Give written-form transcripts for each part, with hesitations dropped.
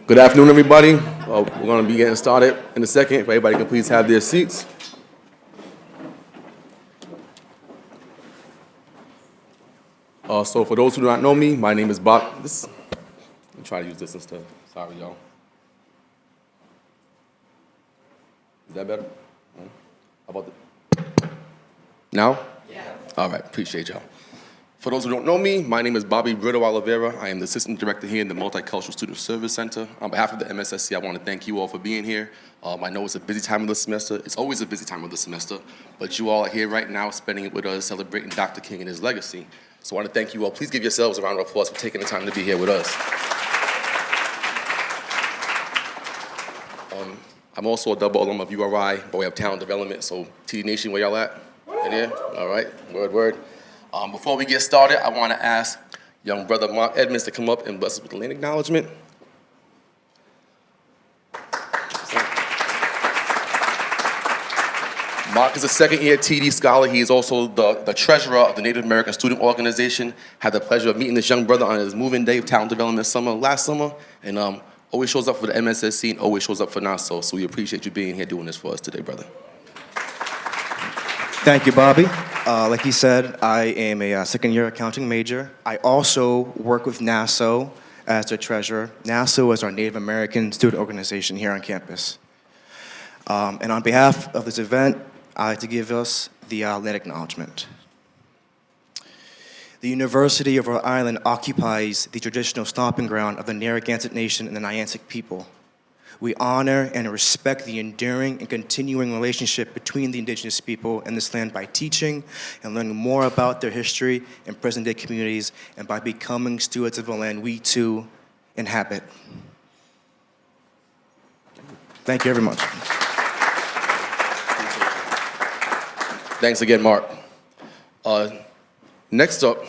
Good afternoon, everybody. We're going to be getting started in a second. If everybody can please have their seats. So for those who do not know me, my name is Bob. I'm trying to use this instead. Sorry, y'all. Is that better? How about the... Now? Yeah. All right, appreciate y'all. For those who don't know me, my name is Bobby Brito Oliveira. I am the Assistant Director here in the Multicultural Student Services Center. On behalf of the MSSC, I want to thank you all for being here. I know it's a busy time of the semester. It's always a busy time of the semester, but you all are here right now spending it with us, celebrating Dr. King and his legacy. So I want to thank you all. Please give yourselves a round of applause for taking the time to be here with us. I'm also a double alum of URI, by way of talent development, so TD Nation, where y'all at? In here? All right, word. Before we get started, I want to ask young brother Mark Edmonds to come up and bless us with the land acknowledgement. Mark is a second-year TD scholar. He is also the treasurer of the Native American Student Organization. Had the pleasure of meeting this young brother on his moving day of talent development last summer, and always shows up for the MSSC and always shows up for NASO. So we appreciate you being here doing this for us today, brother. Thank you, Bobby. Like he said, I am a second-year accounting major. I also work with NASO as the treasurer. NASO is our Native American student organization here on campus. And on behalf of this event, I'd like to give us the land acknowledgement. The University of Rhode Island occupies the traditional stomping ground of the Narragansett Nation and the Nyansec people. We honor and respect the enduring and continuing relationship between the indigenous people and this land by teaching and learning more about their history and present-day communities, and by becoming stewards of the land we too inhabit. Thank you very much. Thanks again, Mark. Next up,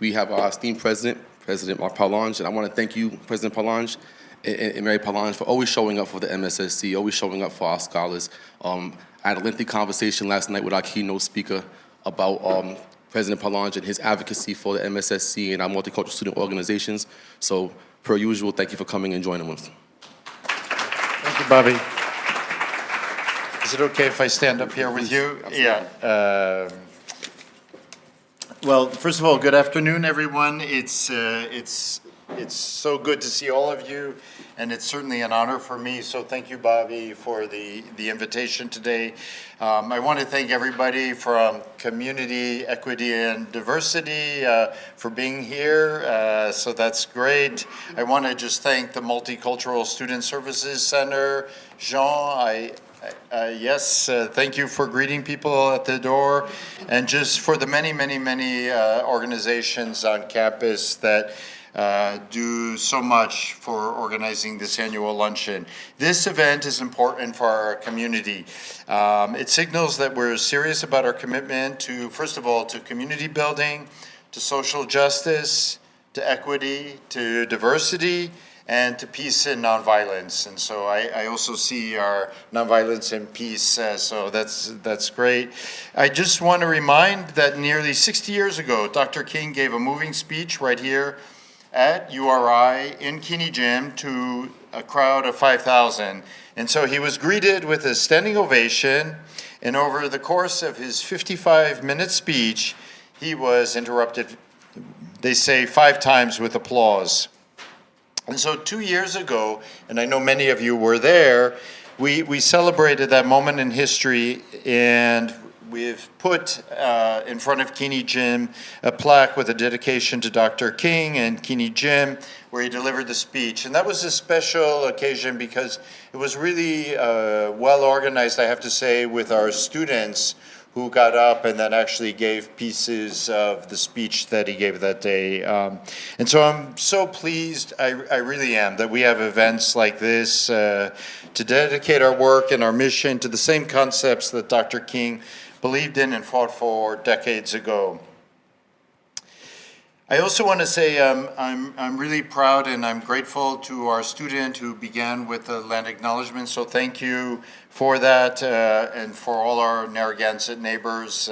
we have our esteemed President Mark Parlange, and I want to thank you, President Parlange, and Mary Parlange, for always showing up for the MSSC, always showing up for our scholars. I had a lengthy conversation last night with our keynote speaker about President Parlange and his advocacy for the MSSC and our multicultural student organizations. So, per usual, thank you for coming and joining us. Thank you, Bobby. Is it okay if I stand up here with you? Absolutely. Yeah. Well, first of all, good afternoon, everyone. It's so good to see all of you, and it's certainly an honor for me. So thank you, Bobby, for the invitation today. I want to thank everybody from Community, Equity, and Diversity for being here. So that's great. I want to just thank the Multicultural Student Services Center. Jean, thank you for greeting people at the door, and just for the many organizations on campus that do so much for organizing this annual luncheon. This event is important for our community. It signals that we're serious about our commitment to, first of all, to community building, to social justice, to equity, to diversity, and to peace and nonviolence. And so I also see our nonviolence and peace, so that's great. I just want to remind that nearly 60 years ago, Dr. King gave a moving speech right here at URI in Kinney Gym to a crowd of 5,000. And so he was greeted with a standing ovation, and over the course of his 55-minute speech, he was interrupted, they say, 5 times with applause. And so 2 years ago, and I know many of you were there, we celebrated that moment in history, and we've put in front of Kinney Gym a plaque with a dedication to Dr. King and Kinney Gym, where he delivered the speech. And that was a special occasion because it was really well organized, I have to say, with our students who got up and then actually gave pieces of the speech that he gave that day. And so I'm so pleased, I really am, that we have events like this to dedicate our work and our mission to the same concepts that Dr. King believed in and fought for decades ago. I also want to say I'm really proud and I'm grateful to our student who began with the land acknowledgement. So thank you for that, and for all our Narragansett neighbors.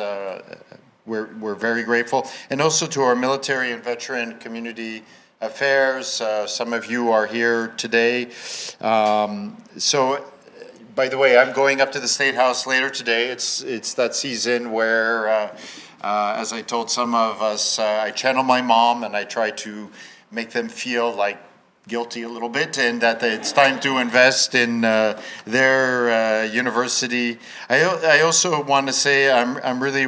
We're very grateful, and also to our military and veteran community Affairs. Some of you are here today. So, by the way, I'm going up to the State House later today. It's that season where, as I told some of us, I channel my mom and I try to make them feel like guilty a little bit, and that it's time to invest in their university. I also want to say I'm really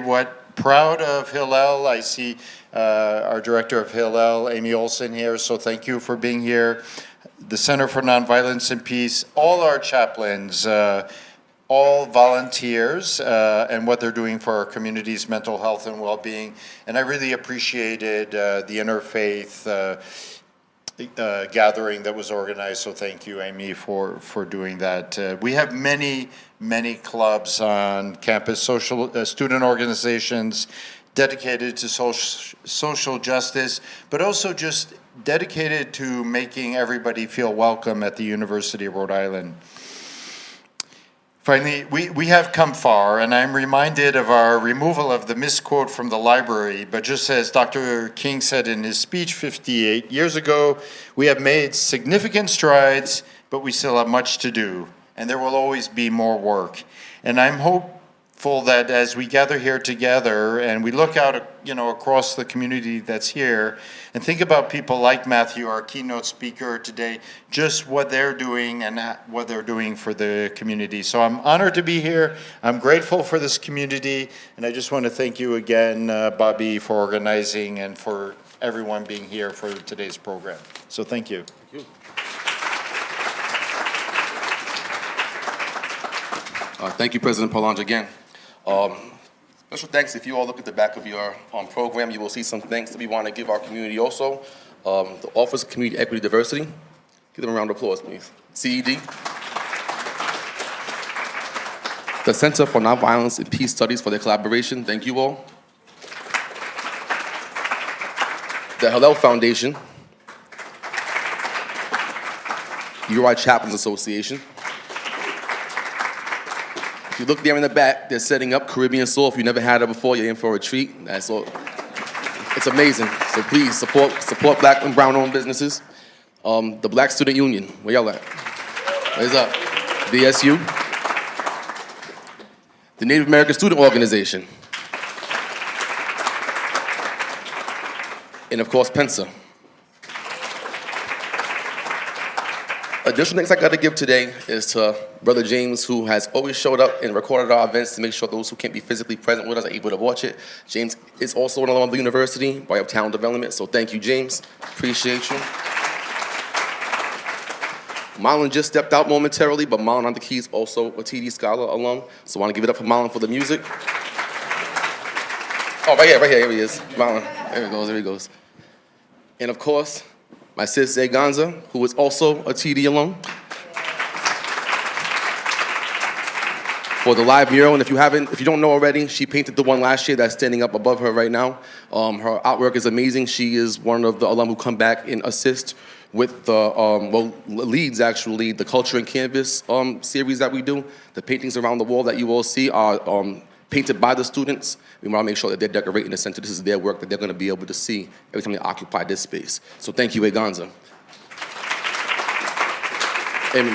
proud of Hillel. I see our director of Hillel, Amy Olson, here, so thank you for being here. The Center for Nonviolence and Peace, all our chaplains, all volunteers, and what they're doing for our community's mental health and well-being. And I really appreciated the interfaith gathering that was organized, so thank you, Amy, for doing that. We have many clubs on campus, student organizations dedicated to social justice, but also just dedicated to making everybody feel welcome at the University of Rhode Island. Finally, we have come far, and I'm reminded of our removal of the misquote from the library, but just as Dr. King said in his speech 58 years ago, we have made significant strides, but we still have much to do, and there will always be more work. And I'm hopeful that as we gather here together and we look out, across the community that's here and think about people like Matthew, our keynote speaker today, just what they're doing and what they're doing for the community. So I'm honored to be here. I'm grateful for this community, and I just want to thank you again, Bobby, for organizing and for everyone being here for today's program. So thank you. Thank you. Thank you, President Palange, again. Special thanks. If you all look at the back of your program, you will see some thanks that we want to give our community also. The Office of Community Equity Diversity. Give them a round of applause, please. CED. The Center for Nonviolence and Peace Studies for their collaboration. Thank you all. The Hillel Foundation. URI Chaplains Association. If you look there in the back, they're setting up Caribbean Soul. If you never had it before, you're in for a treat. That's all. It's amazing. So please support Black and Brown-owned businesses. The Black Student Union. Where y'all at? Where's up? BSU. The Native American Student Organization. And of course, PENSA. Additional thanks I got to give today is to Brother James, who has always showed up and recorded our events to make sure those who can't be physically present with us are able to watch it. James is also an alum of the university by Uptown Development, so thank you, James. Appreciate you. Marlon just stepped out momentarily, but Marlon on the keys, also a TD Scholar alum, so I want to give it up for Marlon for the music. Oh, right here he is. Marlon, there he goes. And of course, my sis, Zay Gonza, who is also a TD alum. For the live mural, and if you don't know already, she painted the one last year that's standing up above her right now. Her artwork is amazing. She is one of the alum who come back and assist with the, leads actually, the Culture and Canvas series that we do. The paintings around the wall that you all see are painted by the students. We want to make sure that they're decorating the center. This is their work that they're going to be able to see every time they occupy this space. So thank you, Eganza. And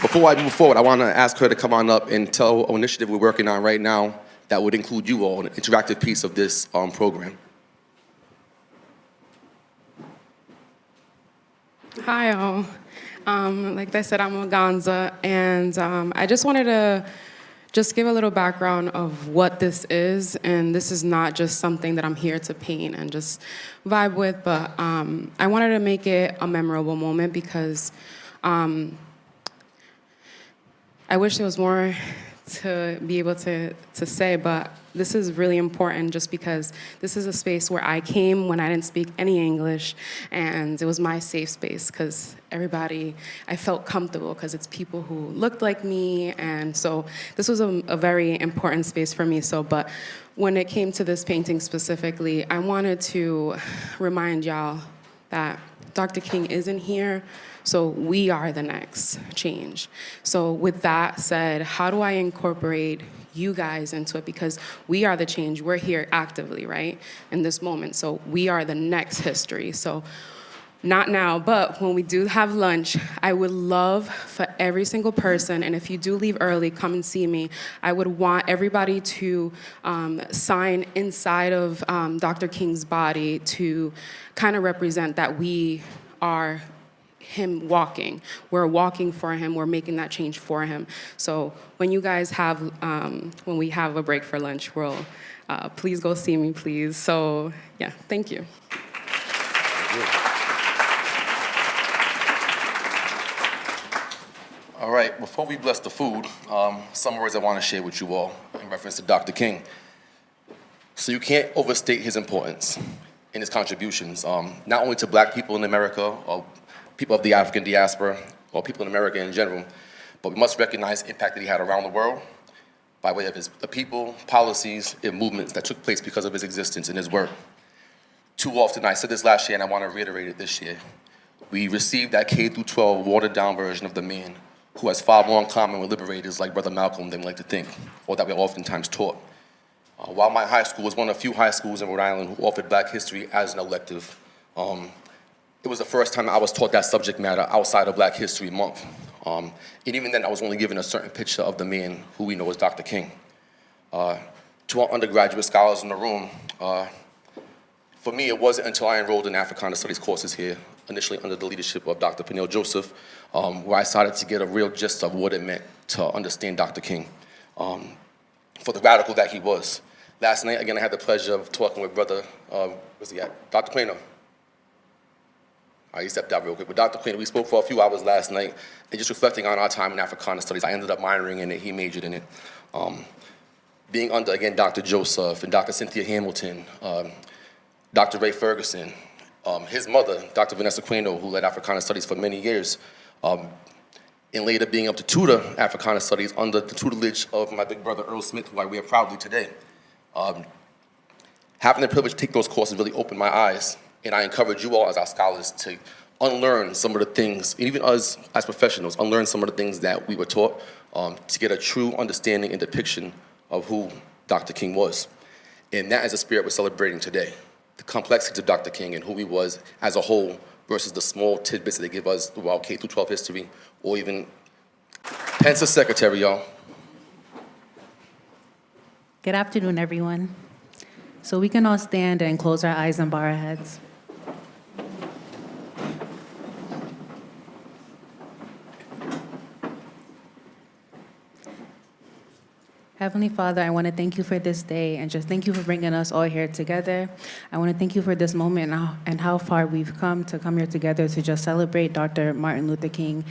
before I move forward, I want to ask her to come on up and tell an initiative we're working on right now that would include you all, an interactive piece of this program. Hi, all. Like I said, I'm Eganza, and I just wanted to give a little background of what this is, and this is not just something that I'm here to paint and just vibe with, but I wanted to make it a memorable moment because I wish there was more to be able to say, but this is really important just because this is a space where I came when I didn't speak any English, and it was my safe space because I felt comfortable because it's people who looked like me, and so this was a very important space for me. But when it came to this painting specifically, I wanted to remind y'all that Dr. King isn't here, so we are the next change. So with that said, how do I incorporate you guys into it? Because we are the change. We're here actively, right, in this moment. So we are the next history. So not now, but when we do have lunch, I would love for every single person, and if you do leave early, come and see me. I would want everybody to sign inside of Dr. King's body to kind of represent that we are him walking. We're walking for him. We're making that change for him. So when you guys have, when we have a break for lunch, please go see me, please. So yeah, thank you. All right, before we bless the food, some words I want to share with you all in reference to Dr. King. So you can't overstate his importance and his contributions, not only to black people in America or people of the African diaspora or people in America in general, but we must recognize the impact that he had around the world by way of the people, policies, and movements that took place because of his existence and his work. Too often, I said this last year and I want to reiterate it this year, we received that K through 12 watered down version of the man who has far more in common with liberators like Brother Malcolm than we like to think, or that we're oftentimes taught. While my high school was one of the few high schools in Rhode Island who offered Black history as an elective, it was the first time I was taught that subject matter outside of Black History Month. And even then, I was only given a certain picture of the man who we know as Dr. King. To our undergraduate scholars in the room, for me, it wasn't until I enrolled in Africana Studies courses here, initially under the leadership of Dr. Peniel Joseph, where I started to get a real gist of what it meant to understand Dr. King, for the radical that he was. Last night, again, I had the pleasure of talking with Brother, where's he at? Dr. Quaino. He stepped out real quick, but Dr. Quaino, we spoke for a few hours last night, and just reflecting on our time in Africana Studies. I ended up minoring in it, he majored in it. Being under, again, Dr. Joseph and Dr. Cynthia Hamilton, Dr. Ray Ferguson, his mother, Dr. Vanessa Quaino, who led Africana Studies for many years, and later being able to tutor Africana Studies under the tutelage of my big brother, Earl Smith, who I wear proudly today. Having the privilege to take those courses really opened my eyes, and I encourage you all as our scholars to unlearn some of the things, and even us as professionals, unlearn some of the things that we were taught to get a true understanding and depiction of who Dr. King was. And that is the spirit we're celebrating today. The complexities of Dr. King and who he was as a whole versus the small tidbits that they give us throughout K through 12 history, or even Pence's secretary, y'all. Good afternoon, everyone. So we can all stand and close our eyes and bow our heads. Heavenly Father, I want to thank you for this day and just thank you for bringing us all here together. I want to thank you for this moment and how far we've come here together to just celebrate Dr. Martin Luther King.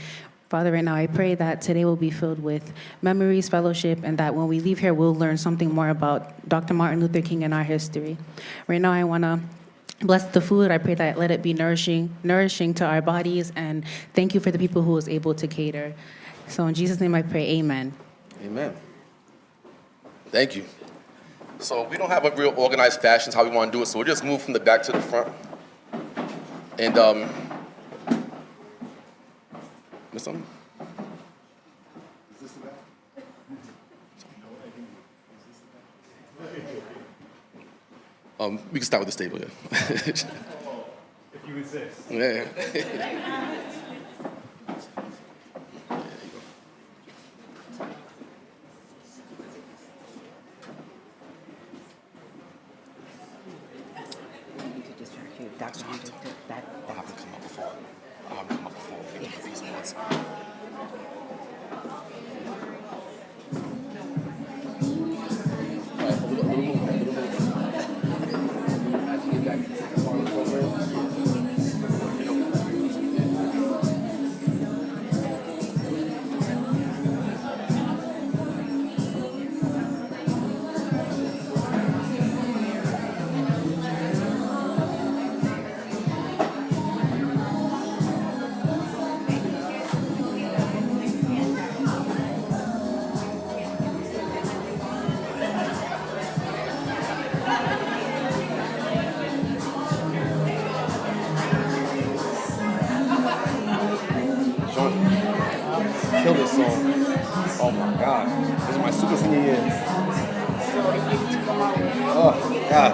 Father, right now I pray that today will be filled with memories, fellowship, and that when we leave here, we'll learn something more about Dr. Martin Luther King and our history. Right now I want to bless the food. I pray that let it be nourishing to our bodies, and thank you for the people who was able to cater. So in Jesus' name I pray, amen. Amen. Thank you. So we don't have a real organized fashion how we want to do it, so we'll just move from the back to the front. And, miss something? Is this the back? We can start with this table, yeah. If you insist. Yeah. I'll have to come up before. I'll have to come up before. We can these ones. Kill this song. Oh my God. This is my super senior year. Oh God.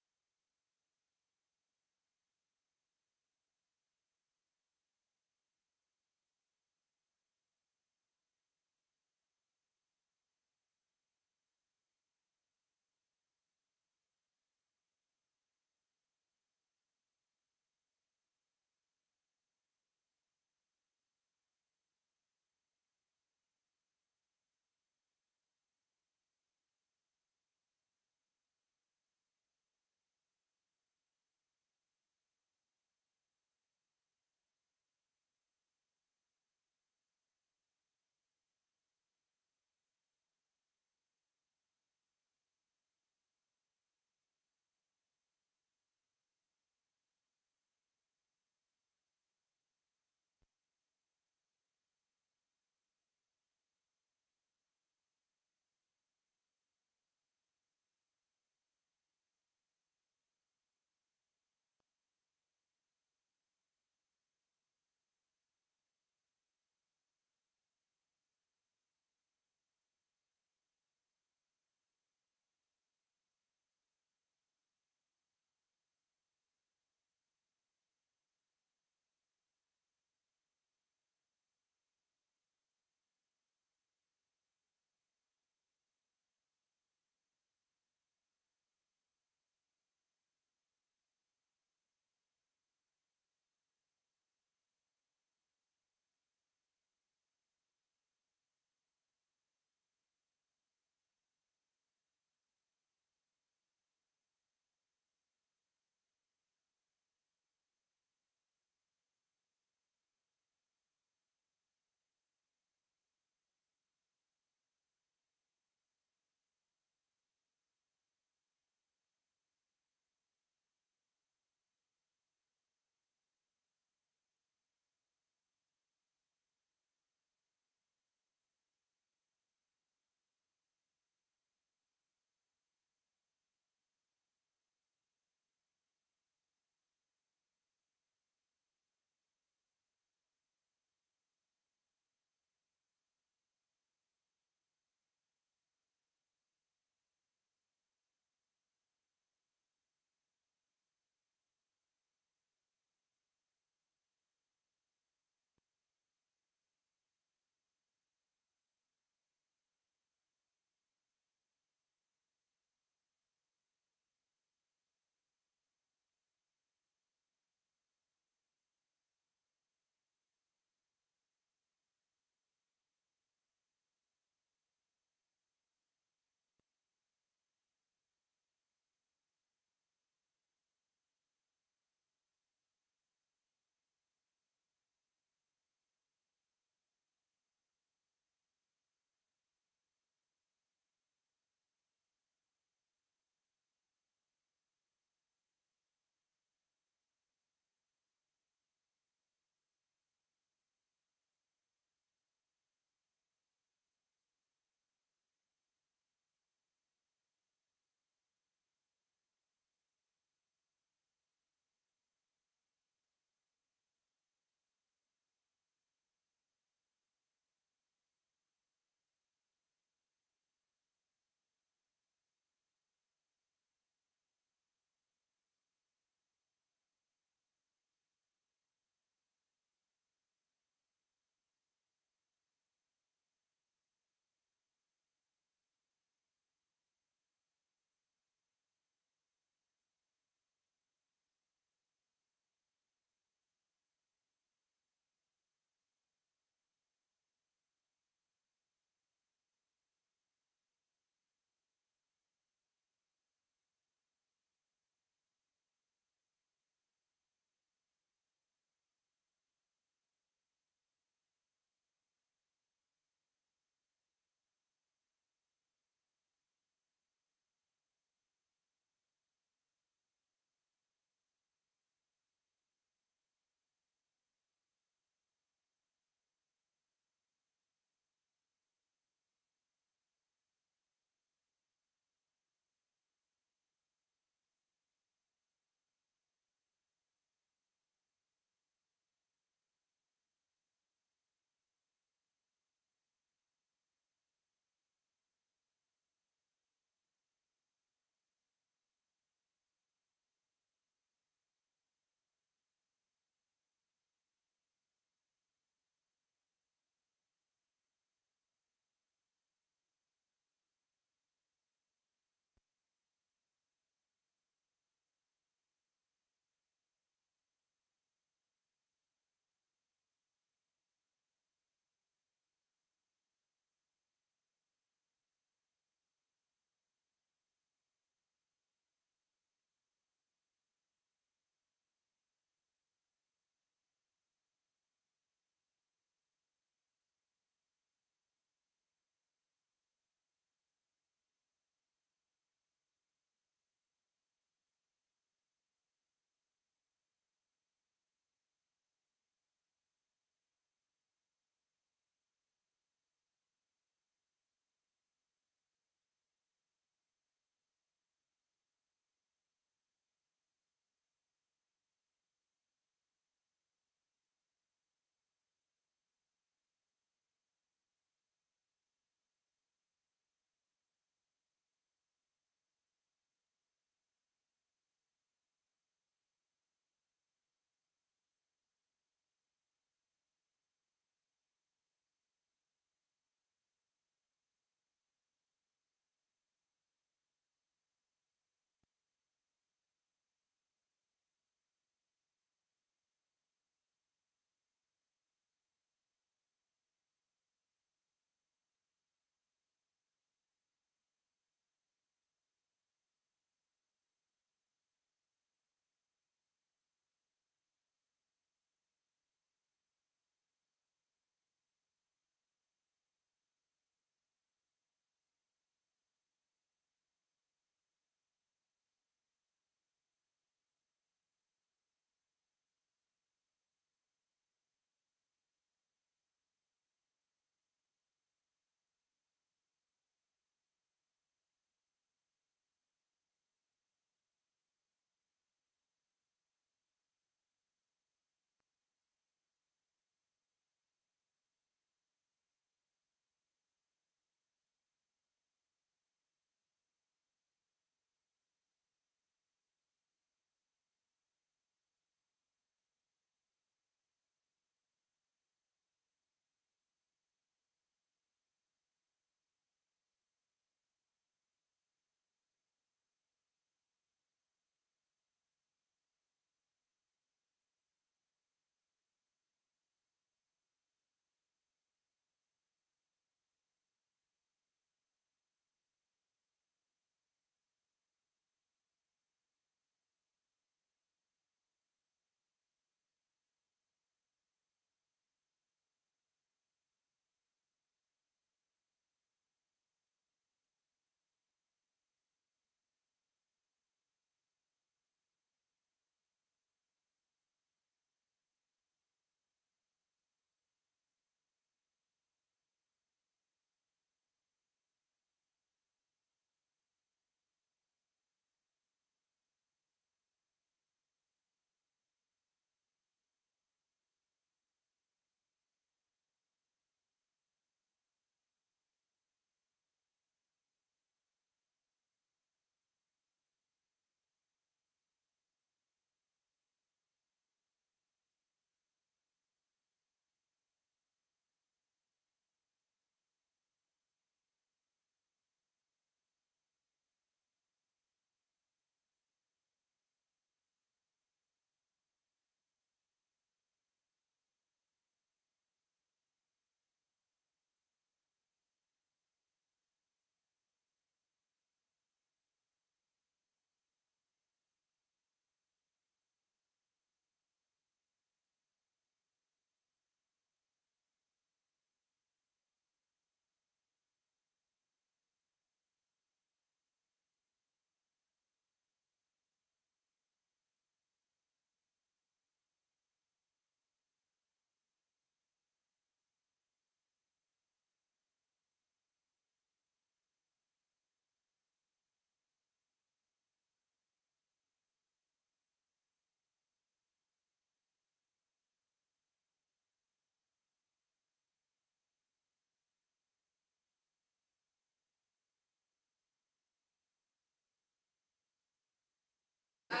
Hello?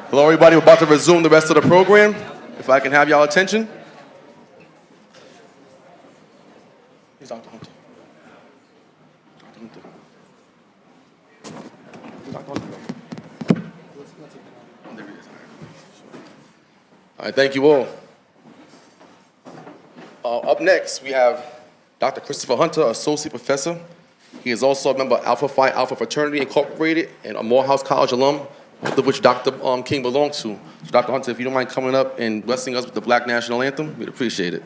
Hello, everybody. We're about to resume the rest of the program. If I can have y'all attention. Here's Dr. Hunter. Dr. Hunter. Dr. Hunter. There he is. All right, thank you all. Up next, we have Dr. Christopher Hunter, Associate Professor. He is also a member of Alpha Phi Alpha Fraternity Incorporated and a Morehouse College alum, both of which Dr. King belonged to. So Dr. Hunter, if you don't mind coming up and blessing us with the Black National Anthem, we'd appreciate it.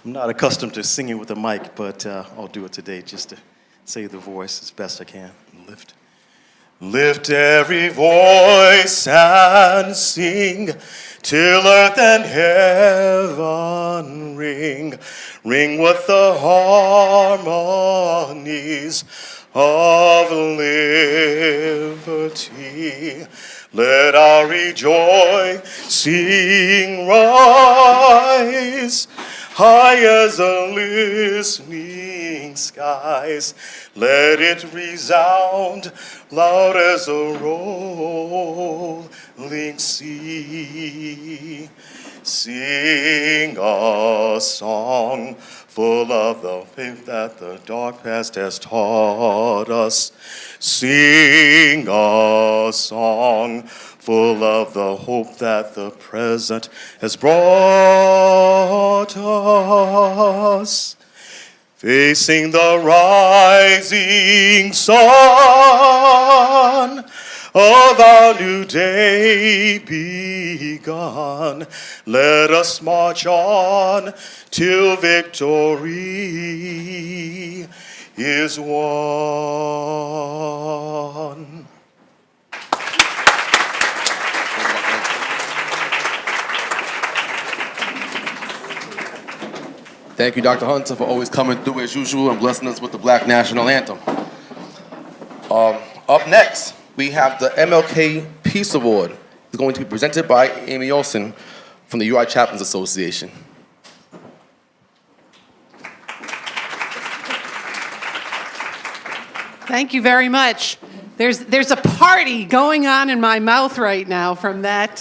I'm not accustomed to singing with a mic, but I'll do it today just to save the voice as best I can. Lift. Lift every voice and sing till earth and heaven ring. Ring with the harmonies of liberty. Let our rejoicing rise high as the listening skies. Let it resound loud as a rolling sea. Sing a song full of the faith that the dark past has taught us. Sing a song full of the hope that the present has brought us. Facing the rising sun of our new day begun, let us march on till victory is won. Thank you, Dr. Hunter, for always coming through as usual and blessing us with the Black National Anthem. Up next, we have the MLK Peace Award. It's going to be presented by Amy Olson from the UI Chaplains Association. Thank you very much. There's a party going on in my mouth right now from that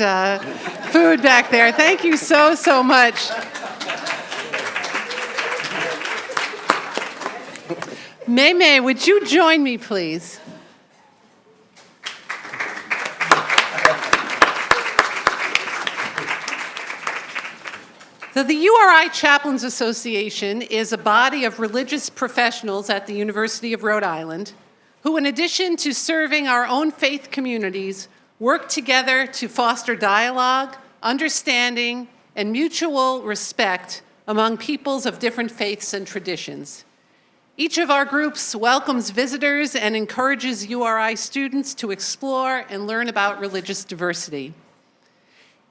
food back there. Thank you so, so much. May, would you join me, please? So the URI Chaplains Association is a body of religious professionals at the University of Rhode Island who, in addition to serving our own faith communities, work together to foster dialogue, understanding, and mutual respect among peoples of different faiths and traditions. Each of our groups welcomes visitors and encourages URI students to explore and learn about religious diversity.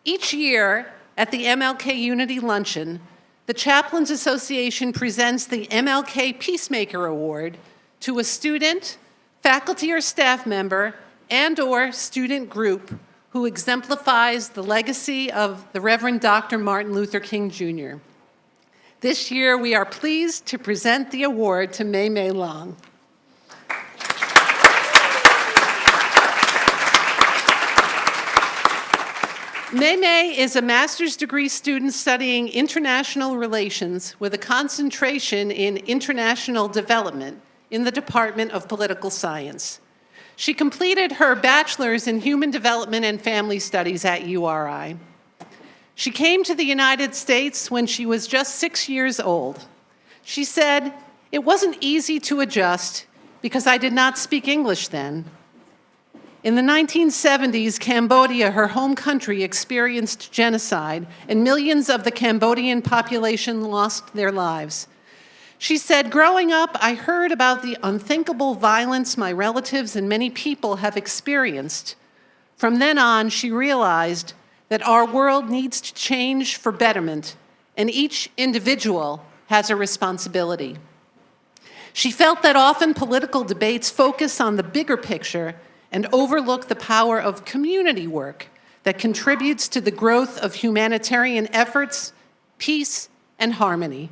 Each year at the MLK Unity Luncheon, the Chaplains Association presents the MLK Peacemaker Award to a student, faculty or staff member, and/or student group who exemplifies the legacy of the Reverend Dr. Martin Luther King Jr. This year, we are pleased to present the award to May Long. May is a master's degree student studying international relations with a concentration in international development in the Department of Political Science. She completed her bachelor's in human development and family studies at URI. She came to the United States when she was just 6 years old. She said, "It wasn't easy to adjust because I did not speak English then. In the 1970s, Cambodia, her home country, experienced genocide, and millions of the Cambodian population lost their lives. She said, "Growing up, I heard about the unthinkable violence my relatives and many people have experienced. From then on, she realized that our world needs to change for betterment, and each individual has a responsibility." She felt that often political debates focus on the bigger picture and overlook the power of community work that contributes to the growth of humanitarian efforts, peace, and harmony.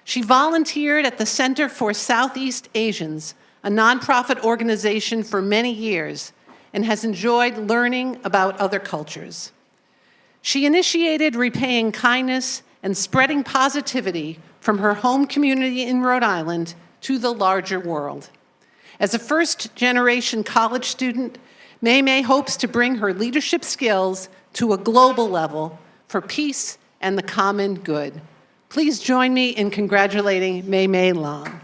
She volunteered at the Center for Southeast Asians, a nonprofit organization, for many years, and has enjoyed learning about other cultures. She initiated repaying kindness and spreading positivity from her home community in Rhode Island to the larger world. As a first-generation college student, Mei Mei hopes to bring her leadership skills to a global level for peace and the common good. Please join me in congratulating Mei Mei Long.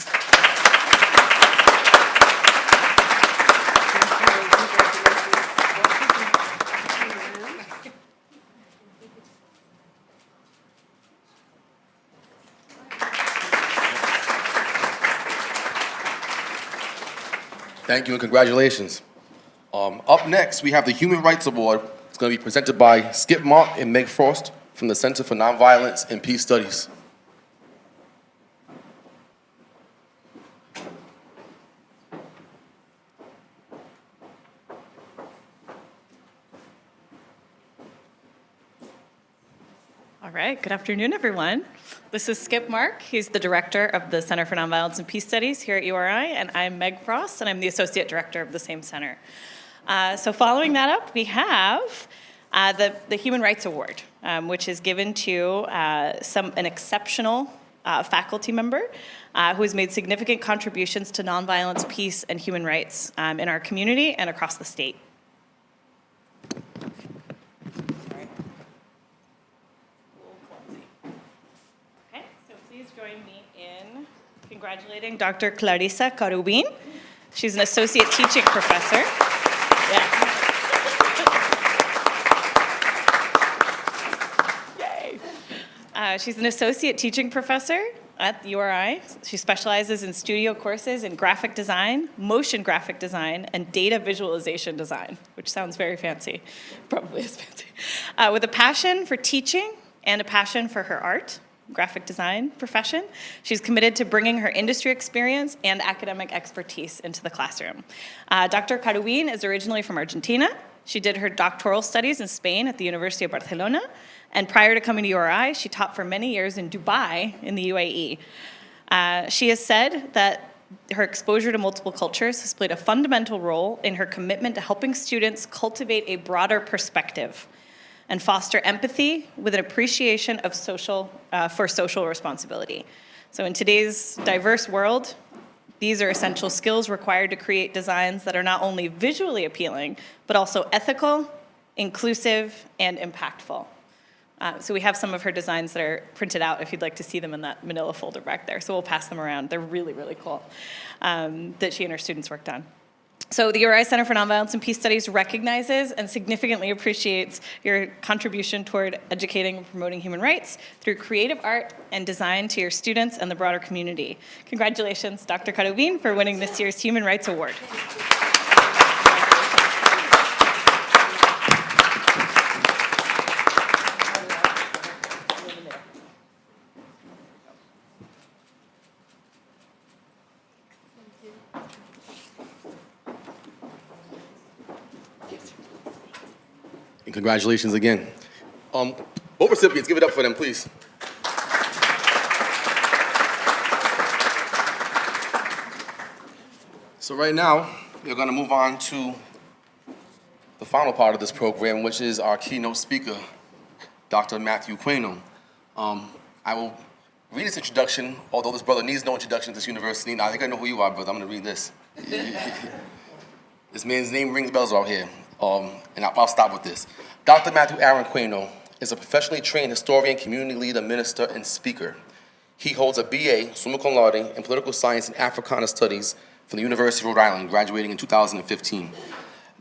Thank you and congratulations. Up next, we have the Human Rights Award. It's going to be presented by Skip Mark and Meg Frost from the Center for Nonviolence and Peace Studies. All right, good afternoon, everyone. This is Skip Mark. He's the director of the Center for Nonviolence and Peace Studies here at URI, and I'm Meg Frost, and I'm the associate director of the same center. So following that up, we have the Human Rights Award, which is given to an exceptional faculty member who has made significant contributions to nonviolence, peace, and human rights in our community and across the state. Join me in congratulating Dr. Clarissa Carubin. She's an associate teaching professor. Yeah. Yay. She's an associate teaching professor at URI. She specializes in studio courses in graphic design, motion graphic design, and data visualization design, which sounds very fancy. Probably is fancy. With a passion for teaching and a passion for her art, graphic design profession, she's committed to bringing her industry experience and academic expertise into the classroom. Dr. Carubin is originally from Argentina. She did her doctoral studies in Spain at the University of Barcelona, and prior to coming to URI, she taught for many years in Dubai in the UAE. She has said that her exposure to multiple cultures has played a fundamental role in her commitment to helping students cultivate a broader perspective and foster empathy with an appreciation of for social responsibility. So in today's diverse world, these are essential skills required to create designs that are not only visually appealing, but also ethical, inclusive, and impactful. So we have some of her designs that are printed out if you'd like to see them in that manila folder back there. So we'll pass them around. They're really, really cool that she and her students worked on. So the URI Center for Nonviolence and Peace Studies recognizes and significantly appreciates your contribution toward educating and promoting human rights through creative art and design to your students and the broader community. Congratulations, Dr. Carubin, for winning this year's Human Rights Award. And congratulations again. Both recipients, give it up for them, please. So right now, we're going to move on to the final part of this program, which is our keynote speaker, Dr. Matthew Quaino. I will read his introduction, although this brother needs no introduction to this university. Now, I think I know who you are, brother. I'm going to read this. This man's name rings bells out here. And I'll stop with this. Dr. Matthew Aaron Quaino is a professionally trained historian, community leader, minister, and speaker. He holds a BA, summa cum laude, in political science and Africana studies from the University of Rhode Island, graduating in 2015.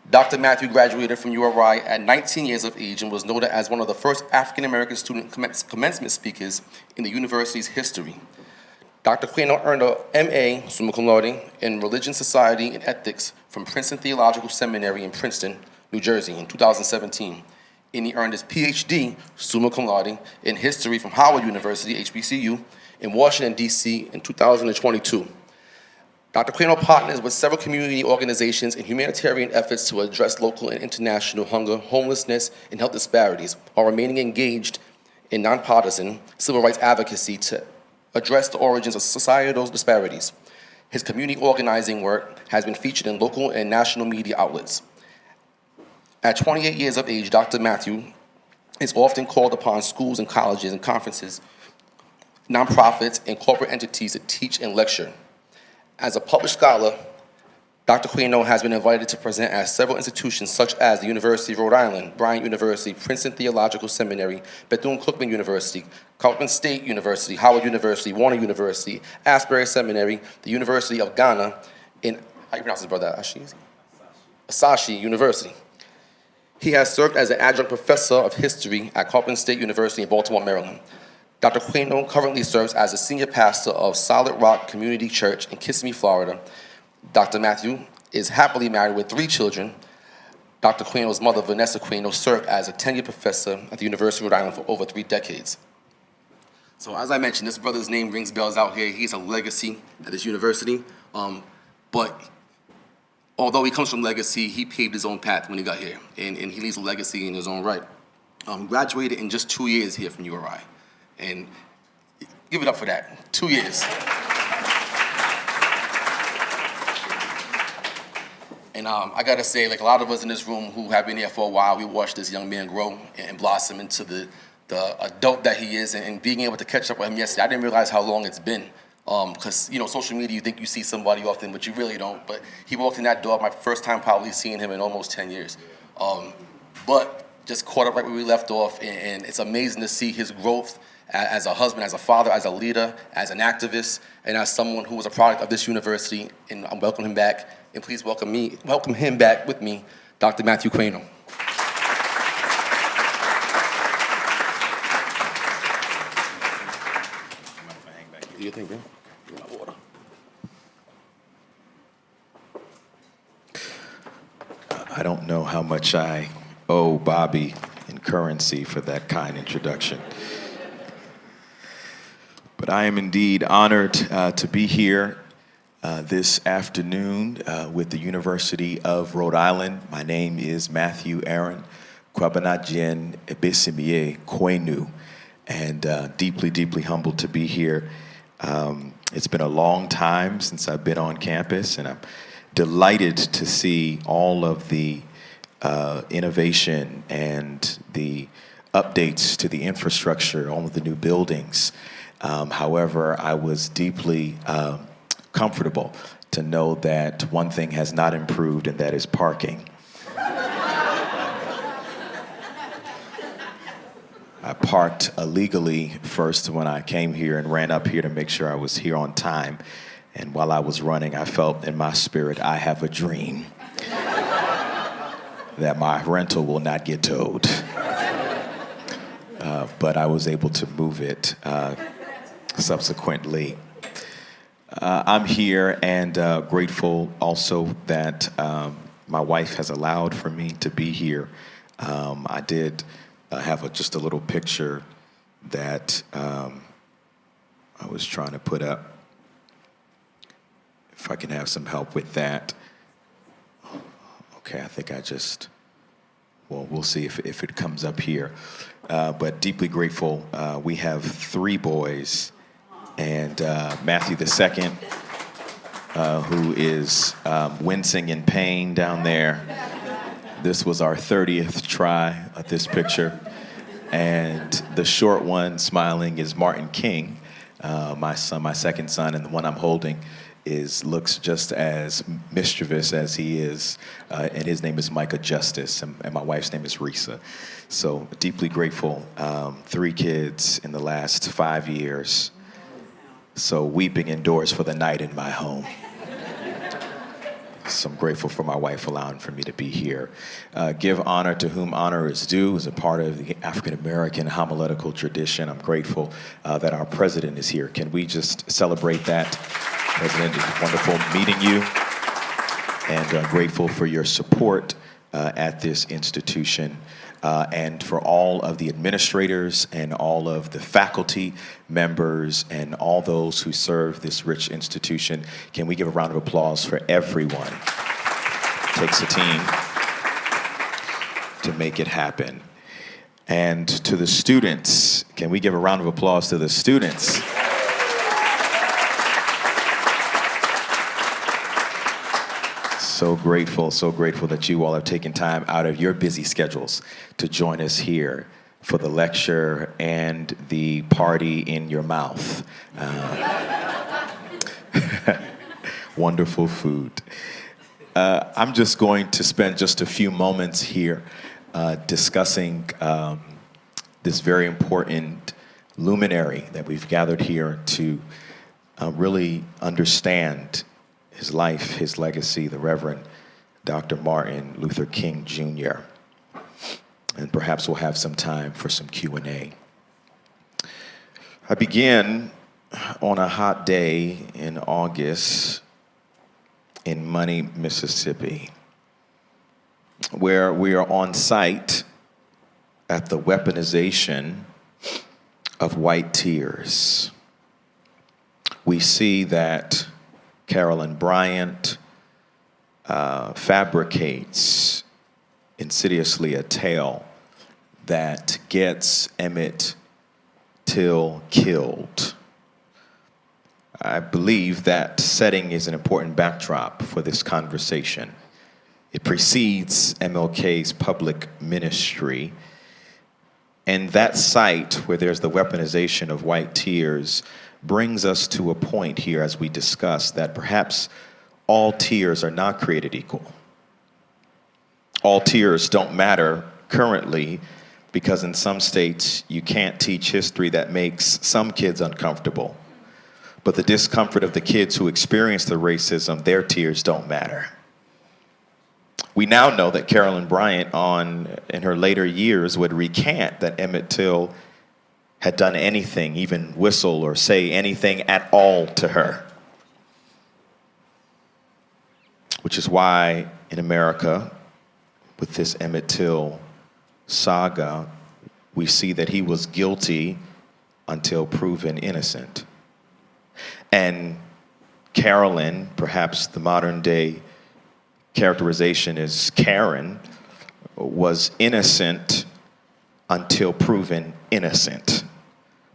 Dr. Matthew graduated from URI at 19 years of age and was noted as one of the first African-American student commencement speakers in the university's history. Dr. Quino earned a MA, summa cum laude, in Religion, Society, and Ethics from Princeton Theological Seminary in Princeton, New Jersey in 2017. And he earned his PhD, summa cum laude, in History from Howard University, HBCU, in Washington, D.C. in 2022. Dr. Quino partners with several community organizations in humanitarian efforts to address local and international hunger, homelessness, and health disparities, while remaining engaged in nonpartisan civil rights advocacy to address the origins of societal disparities. His community organizing work has been featured in local and national media outlets. At 28 years of age, Dr. Matthew is often called upon schools and colleges and conferences, nonprofits, and corporate entities to teach and lecture. As a published scholar, Dr. Quino has been invited to present at several institutions such as the University of Rhode Island, Bryant University, Princeton Theological Seminary, Bethune-Cookman University, Carleton State University, Howard University, Warner University, Asbury Seminary, the University of Ghana, and, how do you pronounce this, brother? Asahi University. He has served as an adjunct professor of history at Carleton State University in Baltimore, Maryland. Dr. Quino currently serves as a senior pastor of Solid Rock Community Church in Kissimmee, Florida. Dr. Matthew is happily married with 3 children. Dr. Quino's mother, Vanessa Quino, served as a tenured professor at the University of Rhode Island for over 3 decades. So as I mentioned, this brother's name rings bells out here. He's a legacy at this university. But although he comes from legacy, he paved his own path when he got here, and he leaves a legacy in his own right. Graduated in just 2 years here from URI. And give it up for that, 2 years. And I gotta say, like a lot of us in this room who have been here for a while, we watched this young man grow and blossom into the adult that he is, and being able to catch up with him yesterday, I didn't realize how long it's been. Because, social media, you think you see somebody often, but you really don't. But he walked in that door, my first time probably seeing him in almost 10 years. But just caught up right where we left off, and it's amazing to see his growth as a husband, as a father, as a leader, as an activist, and as someone who was a product of this university. And I welcome him back, and please welcome him back with me, Dr. Matthew Quino. Do your thing, bro. Get my water. I don't know how much I owe Bobby in currency for that kind introduction. But I am indeed honored to be here this afternoon with the University of Rhode Island. My name is Matthew Aaron Kwabanajien Ebesimie Kwenu, and deeply, deeply humbled to be here. It's been a long time since I've been on campus, and I'm delighted to see all of the innovation and the updates to the infrastructure, all of the new buildings. However, I was deeply comfortable to know that one thing has not improved, and that is parking. I parked illegally first when I came here and ran up here to make sure I was here on time. And while I was running, I felt in my spirit, I have a dream that my rental will not get towed. But I was able to move it subsequently. I'm here and grateful also that my wife has allowed for me to be here. I did have just a little picture that I was trying to put up. If I can have some help with that. Okay, I think we'll see if it comes up here. But deeply grateful. We have 3 boys, and Matthew II, who is wincing in pain down there. This was our 30th try at this picture. And the short one smiling is Martin King, my son, my second son, and the one I'm holding looks just as mischievous as he is, and his name is Micah Justice, and my wife's name is Risa. So deeply grateful. 3 kids in the last 5 years. So weeping indoors for the night in my home. So I'm grateful for my wife allowing for me to be here. Give honor to whom honor is due as a part of the African-American homiletical tradition. I'm grateful that our president is here. Can we just celebrate that? President, it's wonderful meeting you, and grateful for your support at this institution, and for all of the administrators and all of the faculty members and all those who serve this rich institution. Can we give a round of applause for everyone? It takes a team to make it happen. And to the students, can we give a round of applause to the students? So grateful that you all have taken time out of your busy schedules to join us here for the lecture and the party in your mouth. Wonderful food. I'm just going to spend just a few moments here discussing this very important luminary that we've gathered here to really understand his life, his legacy, the Reverend Dr. Martin Luther King Jr. And perhaps we'll have some time for some Q&A. I begin on a hot day in August in Money, Mississippi, where we are on site at the weaponization of white tears. We see that Carolyn Bryant fabricates insidiously a tale that gets Emmett Till killed. I believe that setting is an important backdrop for this conversation. It precedes MLK's public ministry, and that site where there's the weaponization of white tears brings us to a point here as we discuss that perhaps all tears are not created equal. All tears don't matter currently because in some states you can't teach history that makes some kids uncomfortable. But the discomfort of the kids who experience the racism, their tears don't matter. We now know that Carolyn Bryant in her later years would recant that Emmett Till had done anything, even whistle or say anything at all to her. Which is why in America, with this Emmett Till saga, we see that he was guilty until proven innocent. And Carolyn, perhaps the modern day characterization is Karen, was innocent until proven innocent,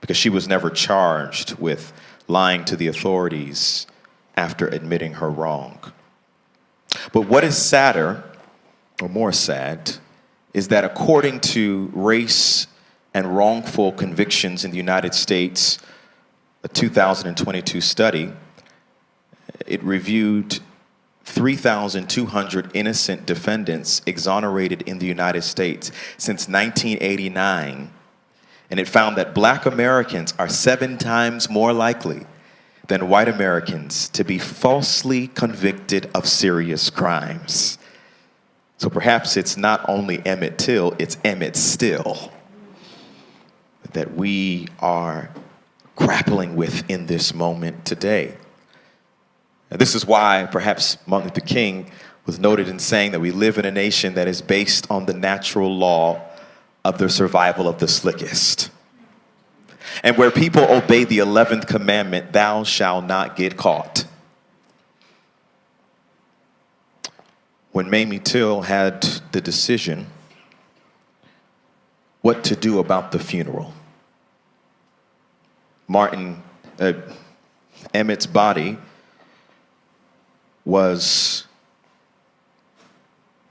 because she was never charged with lying to the authorities after admitting her wrong. But what is sadder, or more sad, is that according to Race and Wrongful Convictions in the United States, a 2022 study, it reviewed 3,200 innocent defendants exonerated in the United States since 1989. And it found that Black Americans are 7 times more likely than white Americans to be falsely convicted of serious crimes. So perhaps it's not only Emmett Till, it's Emmett Still that we are grappling with in this moment today. And this is why perhaps Martin Luther King was noted in saying that we live in a nation that is based on the natural law of the survival of the slickest. And where people obey the 11th commandment, thou shalt not get caught. When Mamie Till had the decision what to do about the funeral, Emmett's body was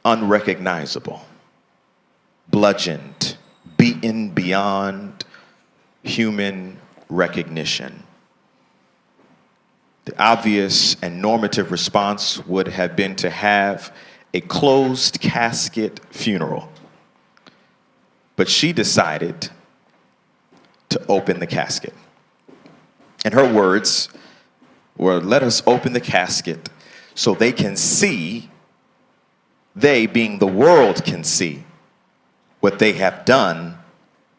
unrecognizable, bludgeoned, beaten beyond human recognition. The obvious and normative response would have been to have a closed casket funeral. But she decided to open the casket. And her words were, "Let us open the casket so they can see, they being the world can see, what they have done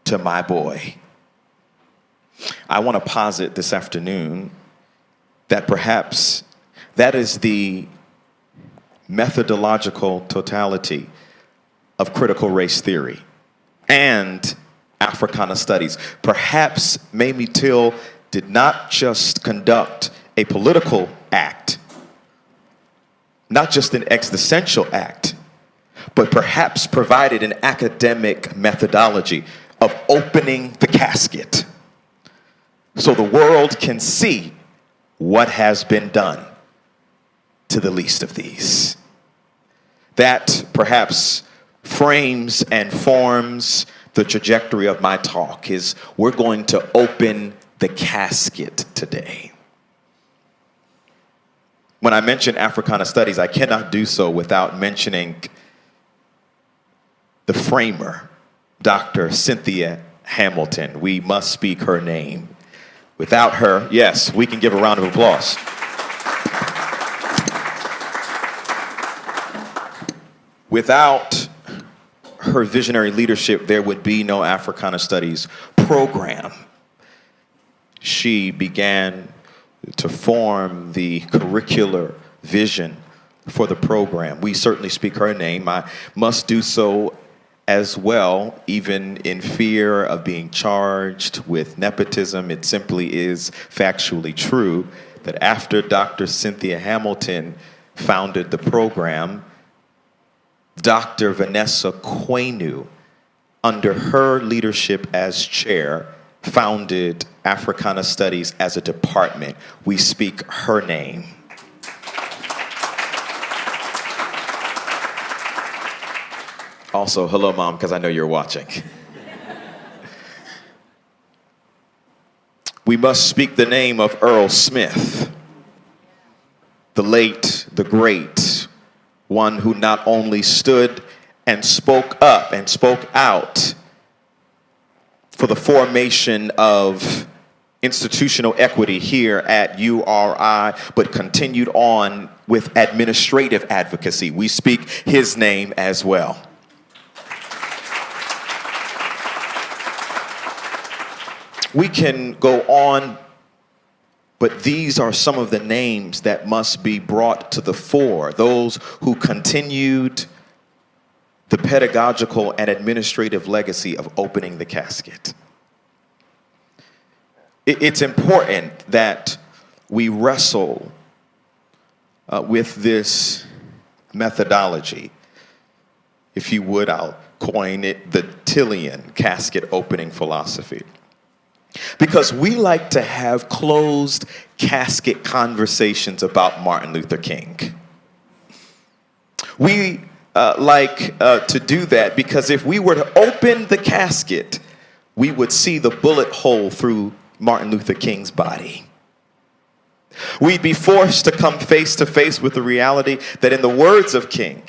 to my boy. I want to posit this afternoon that perhaps that is the methodological totality of critical race theory and Africana studies. Perhaps Mamie Till did not just conduct a political act, not just an existential act, but perhaps provided an academic methodology of opening the casket so the world can see what has been done to the least of these. That perhaps frames and forms the trajectory of my talk. Is we're going to open the casket today. When I mention Africana studies, I cannot do so without mentioning the framer, Dr. Cynthia Hamilton. We must speak her name. Without her, yes, we can give a round of applause. Without her visionary leadership, there would be no Africana Studies program. She began to form the curricular vision for the program. We certainly speak her name. I must do so as well, even in fear of being charged with nepotism. It simply is factually true that after Dr. Cynthia Hamilton founded the program, Dr. Vanessa Quainu, under her leadership as chair, founded Africana Studies as a department. We speak her name. Also, hello, Mom, because I know you're watching. We must speak the name of Earl Smith, the late, the great, one who not only stood and spoke up and spoke out for the formation of institutional equity here at URI, but continued on with administrative advocacy. We speak his name as well. We can go on, but these are some of the names that must be brought to the fore, those who continued the pedagogical and administrative legacy of opening the casket. It's important that we wrestle with this methodology. If you would, I'll coin it the Tillian casket opening philosophy. Because we like to have closed casket conversations about Martin Luther King. We like to do that because if we were to open the casket, we would see the bullet hole through Martin Luther King's body. We'd be forced to come face to face with the reality that in the words of King,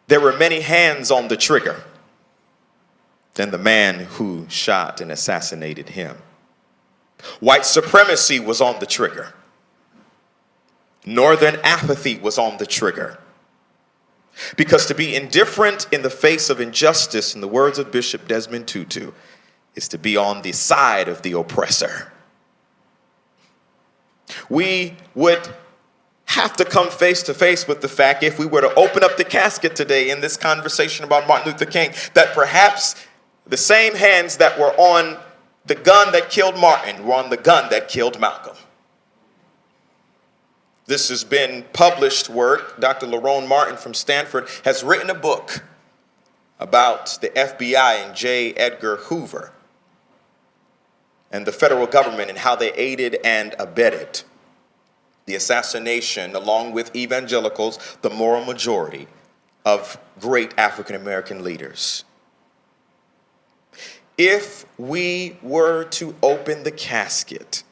there were many hands on the trigger than the man who shot and assassinated him. White supremacy was on the trigger. Northern apathy was on the trigger. Because to be indifferent in the face of injustice, in the words of Bishop Desmond Tutu, is to be on the side of the oppressor. We would have to come face to face with the fact, if we were to open up the casket today in this conversation about Martin Luther King, that perhaps the same hands that were on the gun that killed Martin were on the gun that killed Malcolm. This has been published work. Dr. Lerone Martin from Stanford has written a book about the FBI and J. Edgar Hoover and the federal government and how they aided and abetted the assassination, along with evangelicals, the moral majority, of great African American leaders. If we were to open the casket,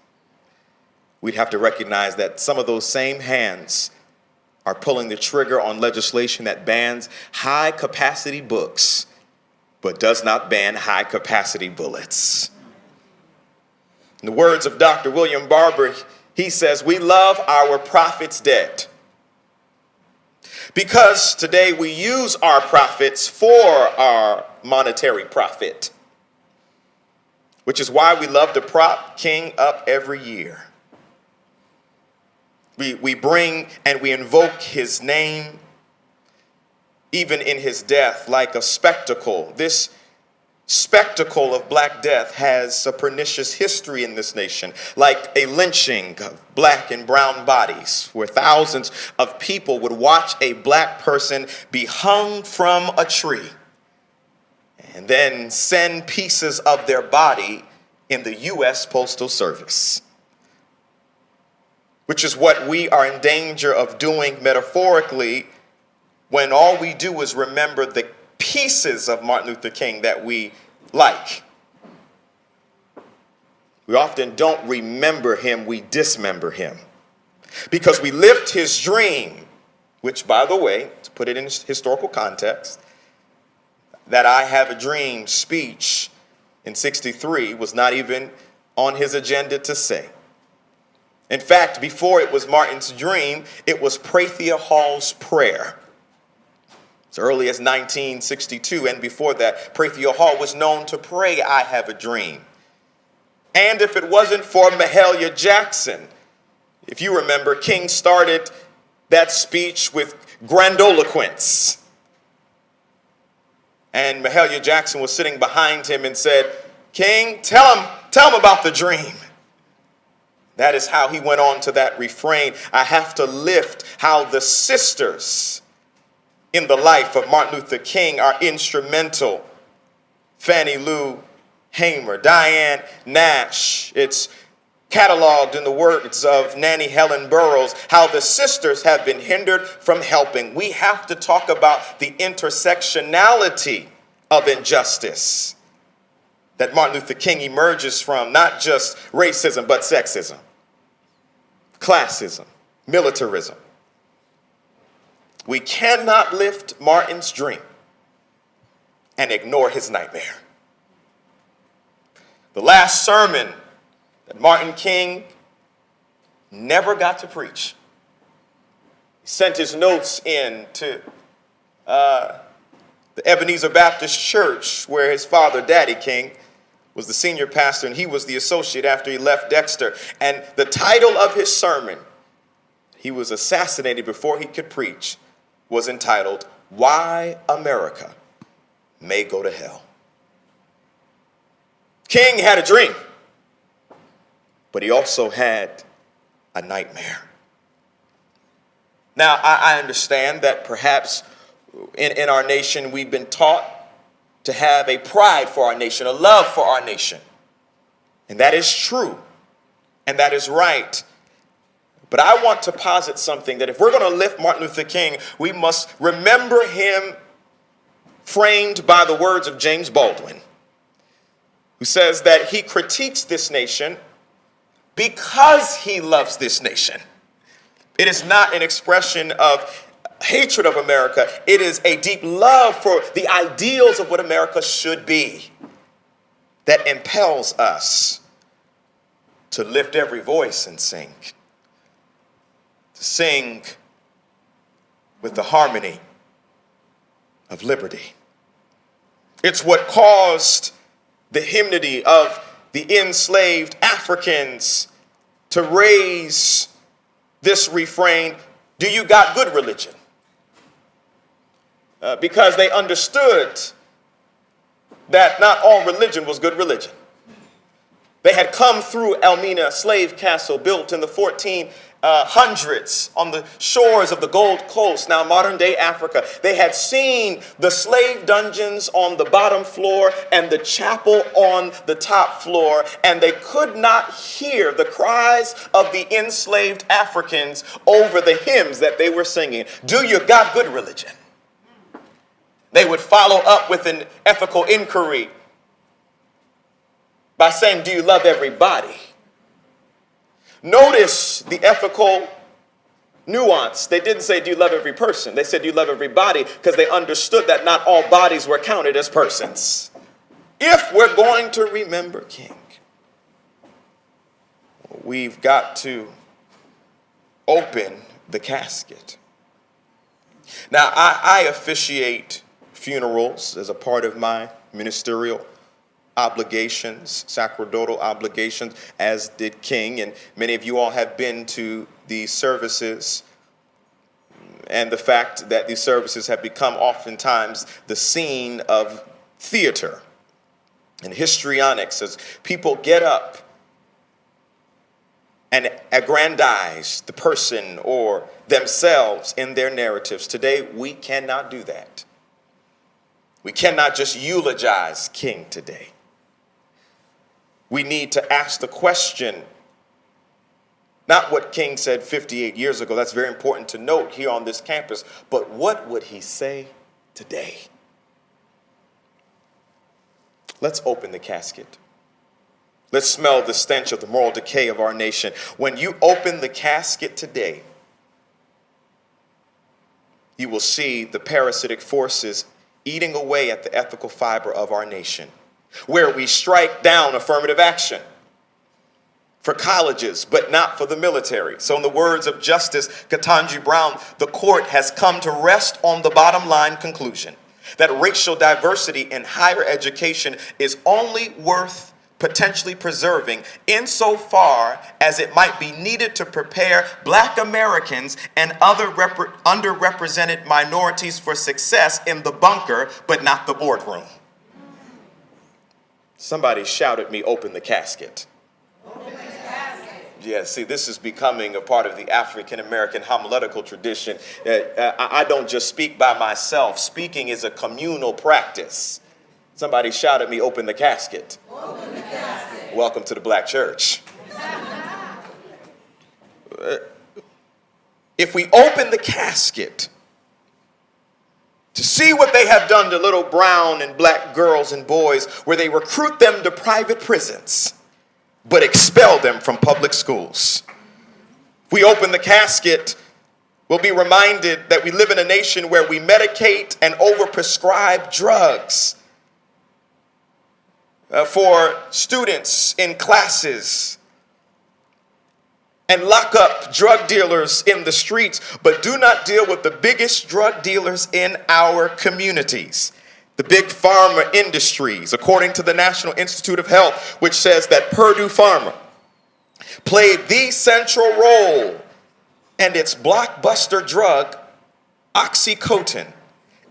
we'd have to recognize that some of those same hands are pulling the trigger on legislation that bans high-capacity books, but does not ban high-capacity bullets. In the words of Dr. William Barber, he says, "We love our prophets dead, Because today we use our profits for our monetary profit, which is why we love to prop King up every year. We bring and we invoke his name even in his death like a spectacle. This spectacle of Black death has a pernicious history in this nation, like a lynching of Black and brown bodies, where thousands of people would watch a Black person be hung from a tree and then send pieces of their body in the U.S. Postal Service, which is what we are in danger of doing metaphorically when all we do is remember the pieces of Martin Luther King that we like. We often don't remember him, we dismember him. Because we lift his dream, which, by the way, to put it in historical context, that I Have a Dream speech in '63 was not even on his agenda to say. In fact, before it was Martin's dream, it was Prathia Hall's prayer. As early as 1962, and before that, Prathia Hall was known to pray, "I have a dream." And if it wasn't for Mahalia Jackson, if you remember, King started that speech with grandiloquence. And Mahalia Jackson was sitting behind him and said, "King, tell him about the dream." That is how he went on to that refrain. I have to lift how the sisters in the life of Martin Luther King are instrumental. Fannie Lou Hamer, Diane Nash. It's cataloged in the words of Nannie Helen Burroughs, how the sisters have been hindered from helping. We have to talk about the intersectionality of injustice that Martin Luther King emerges from, not just racism, but sexism, classism, militarism. We cannot lift Martin's dream and ignore his nightmare. The last sermon that Martin King never got to preach. He sent his notes in to the Ebenezer Baptist Church, where his father, Daddy King, was the senior pastor, and he was the associate after he left Dexter. And the title of his sermon, he was assassinated before he could preach, was entitled, "Why America May Go to Hell." King had a dream, but he also had a nightmare. Now, I understand that perhaps in our nation we've been taught to have a pride for our nation, a love for our nation. And that is true, and that is right. But I want to posit something, that if we're going to lift Martin Luther King, we must remember him framed by the words of James Baldwin, who says that he critiques this nation because he loves this nation. It is not an expression of hatred of America. It is a deep love for the ideals of what America should be that impels us to lift every voice and sing. To sing with the harmony of liberty. It's what caused the hymnody of the enslaved Africans to raise this refrain, "Do you got good religion?" Because they understood that not all religion was good religion. They had come through Elmina slave castle built in the 1400s on the shores of the Gold Coast, now modern day Africa. They had seen the slave dungeons on the bottom floor and the chapel on the top floor, and they could not hear the cries of the enslaved Africans over the hymns that they were singing. "Do you got good religion?" They would follow up with an ethical inquiry by saying, "Do you love everybody?" Notice the ethical nuance. They didn't say, "Do you love every person?" They said, "Do you love everybody?" because they understood that not all bodies were counted as persons. If we're going to remember King, we've got to open the casket. Now, I officiate funerals as a part of my ministerial obligations, sacerdotal obligations, as did King, and many of you all have been to these services, and the fact that these services have become oftentimes the scene of theater and histrionics as people get up and aggrandize the person or themselves in their narratives. Today, we cannot do that. We cannot just eulogize King today. We need to ask the question, not what King said 58 years ago, that's very important to note here on this campus, but what would he say today? Let's open the casket. Let's smell the stench of the moral decay of our nation. When you open the casket today, you will see the parasitic forces eating away at the ethical fiber of our nation, where we strike down affirmative action for colleges, but not for the military. So in the words of Justice Ketanji Brown, the court has come to rest on the bottom line conclusion that racial diversity in higher education is only worth potentially preserving insofar as it might be needed to prepare Black Americans and other underrepresented minorities for success in the bunker, but not the boardroom. Somebody shouted me, "Open the casket." Open the casket. Yeah, see, this is becoming a part of the African-American homiletical tradition. I don't just speak by myself. Speaking is a communal practice. Somebody shouted me, "Open the casket." Open the casket. Welcome to the Black church. If we open the casket to see what they have done to little brown and black girls and boys, where they recruit them to private prisons, but expel them from public schools. If we open the casket, we'll be reminded that we live in a nation where we medicate and overprescribe drugs for students in classes and lock up drug dealers in the streets, but do not deal with the biggest drug dealers in our communities, the big pharma industries, according to the National Institute of Health, which says that Purdue Pharma played the central role and its blockbuster drug, OxyContin,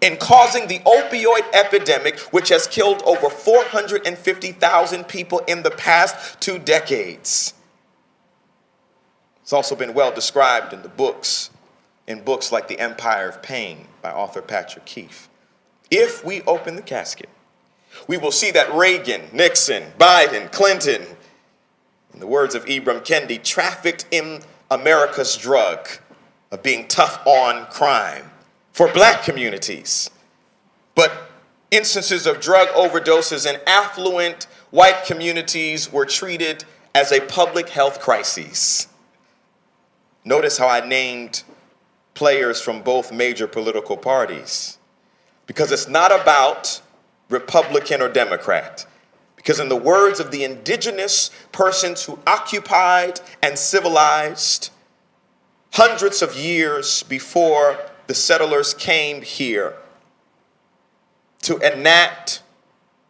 in causing the opioid epidemic, which has killed over 450,000 people in the past 2 decades. It's also been well described in books like The Empire of Pain by author Patrick Keefe. If we open the casket, we will see that Reagan, Nixon, Biden, Clinton, in the words of Ibram Kendi, trafficked in America's drug of being tough on crime for Black communities. But instances of drug overdoses in affluent white communities were treated as a public health crisis. Notice how I named players from both major political parties, because it's not about Republican or Democrat. Because in the words of the indigenous persons who occupied and civilized hundreds of years before the settlers came here to enact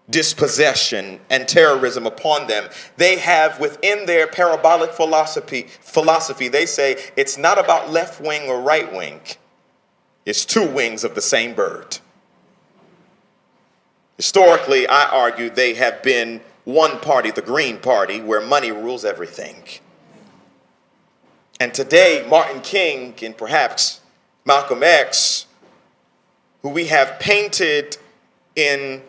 dispossession and terrorism upon them, they have within their parabolic philosophy, they say it's not about left wing or right wing. It's 2 wings of the same bird. Historically, I argue they have been one party, the Green Party, where money rules everything. And today, Martin King and perhaps Malcolm X, who we have painted in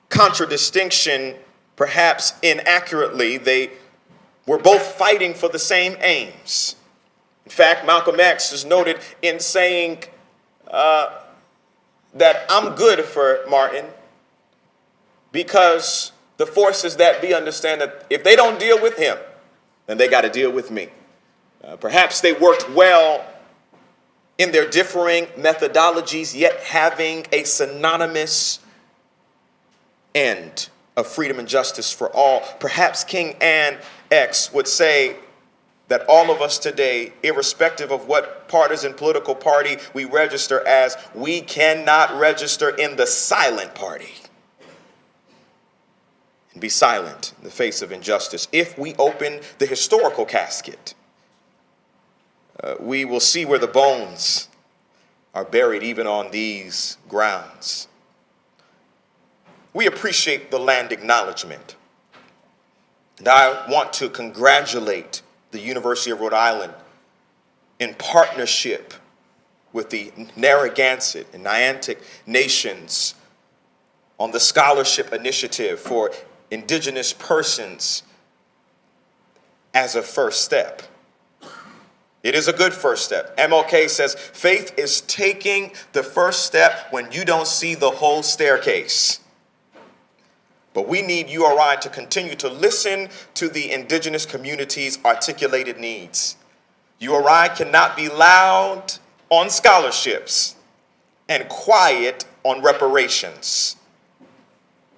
contradistinction, perhaps inaccurately, they were both fighting for the same aims. In fact, Malcolm X is noted in saying that I'm good for Martin because the forces that be understand that if they don't deal with him, then they got to deal with me. Perhaps they worked well in their differing methodologies, yet having a synonymous end of freedom and justice for all. Perhaps King and X would say that all of us today, irrespective of what partisan political party we register as, we cannot register in the silent party and be silent in the face of injustice. If we open the historical casket, we will see where the bones are buried even on these grounds. We appreciate the land acknowledgement. And I want to congratulate the University of Rhode Island in partnership with the Narragansett and Niantic nations on the scholarship initiative for indigenous persons as a first step. It is a good first step. MLK says faith is taking the first step when you don't see the whole staircase. But we need URI to continue to listen to the indigenous community's articulated needs. URI cannot be loud on scholarships and quiet on reparations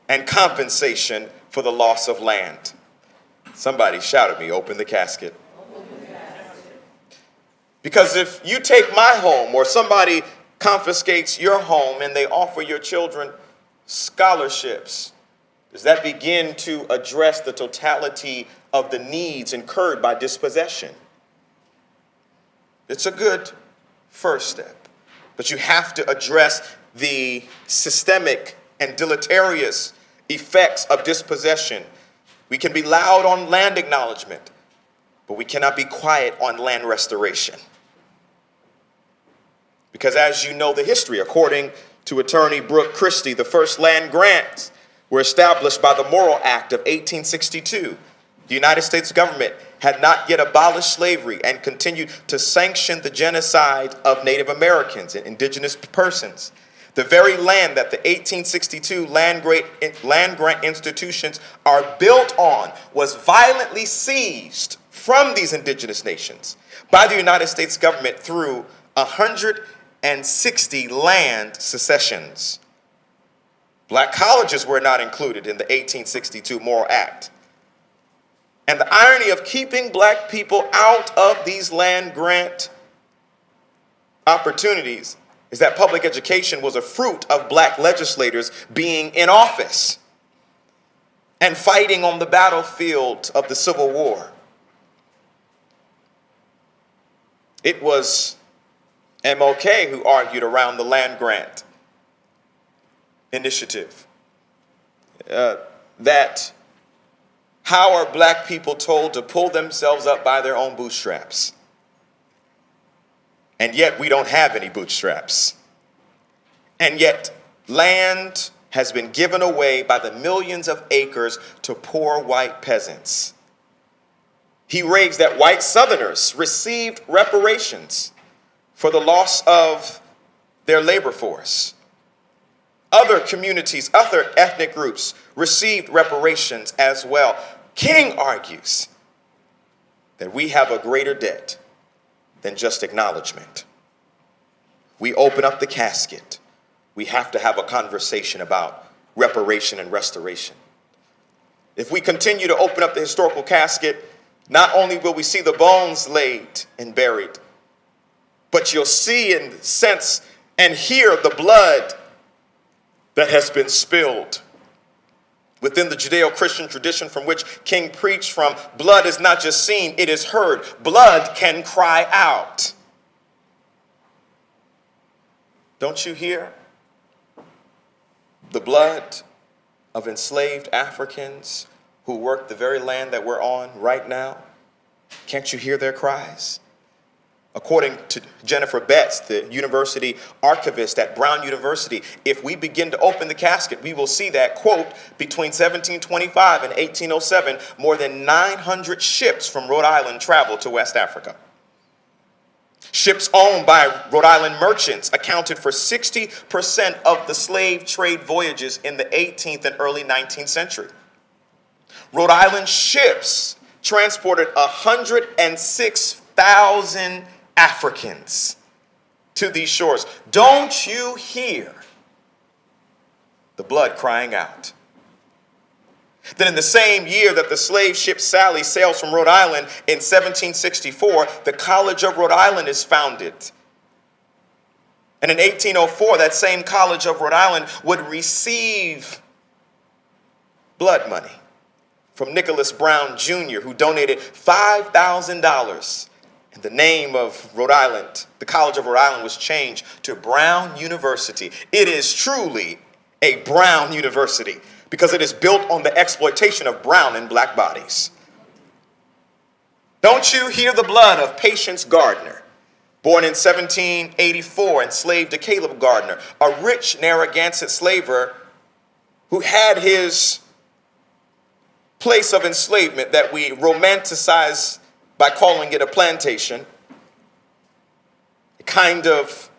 and compensation for the loss of land. Somebody shout at me, open the casket. Because if you take my home or somebody confiscates your home and they offer your children scholarships, does that begin to address the totality of the needs incurred by dispossession? It's a good first step, but you have to address the systemic and deleterious effects of dispossession. We can be loud on land acknowledgement, but we cannot be quiet on land restoration. Because as you know the history, according to attorney Brooke Christie, the first land grants were established by the Morrill Act of 1862. The United States government had not yet abolished slavery and continued to sanction the genocide of Native Americans and indigenous persons. The very land that the 1862 land grant institutions are built on was violently seized from these indigenous nations by the United States government through 160 land secessions. Black colleges were not included in the 1862 Morrill Act. And the irony of keeping black people out of these land grant opportunities is that public education was a fruit of black legislators being in office and fighting on the battlefield of the Civil War. It was MLK who argued around the land grant initiative that how are black people told to pull themselves up by their own bootstraps? And yet we don't have any bootstraps. And yet land has been given away by the millions of acres to poor white peasants. He raised that white Southerners received reparations for the loss of their labor force. Other communities, other ethnic groups received reparations as well. King argues that we have a greater debt than just acknowledgement. We open up the casket. We have to have a conversation about reparation and restoration. If we continue to open up the historical casket, not only will we see the bones laid and buried, but you'll see and sense and hear the blood that has been spilled. Within the Judeo-Christian tradition from which King preached from, blood is not just seen, it is heard. Blood can cry out. Don't you hear the blood of enslaved Africans who work the very land that we're on right now? Can't you hear their cries? According to Jennifer Betts, the university archivist at Brown University, if we begin to open the casket, we will see that, quote, between 1725 and 1807, more than 900 ships from Rhode Island traveled to West Africa. Ships owned by Rhode Island merchants accounted for 60% of the slave trade voyages in the 18th and early 19th century. Rhode Island ships transported 106,000 Africans to these shores. Don't you hear the blood crying out? Then in the same year that the slave ship Sally sails from Rhode Island in 1764, the College of Rhode Island is founded. And in 1804, that same College of Rhode Island would receive blood money from Nicholas Brown Jr., who donated $5,000. And the name of Rhode Island, the College of Rhode Island, was changed to Brown University. It is truly a Brown University because it is built on the exploitation of brown and black bodies. Don't you hear the blood of Patience Gardner, born in 1784, enslaved to Caleb Gardner, a rich Narragansett slaver who had his place of enslavement that we romanticize by calling it a plantation, a kind of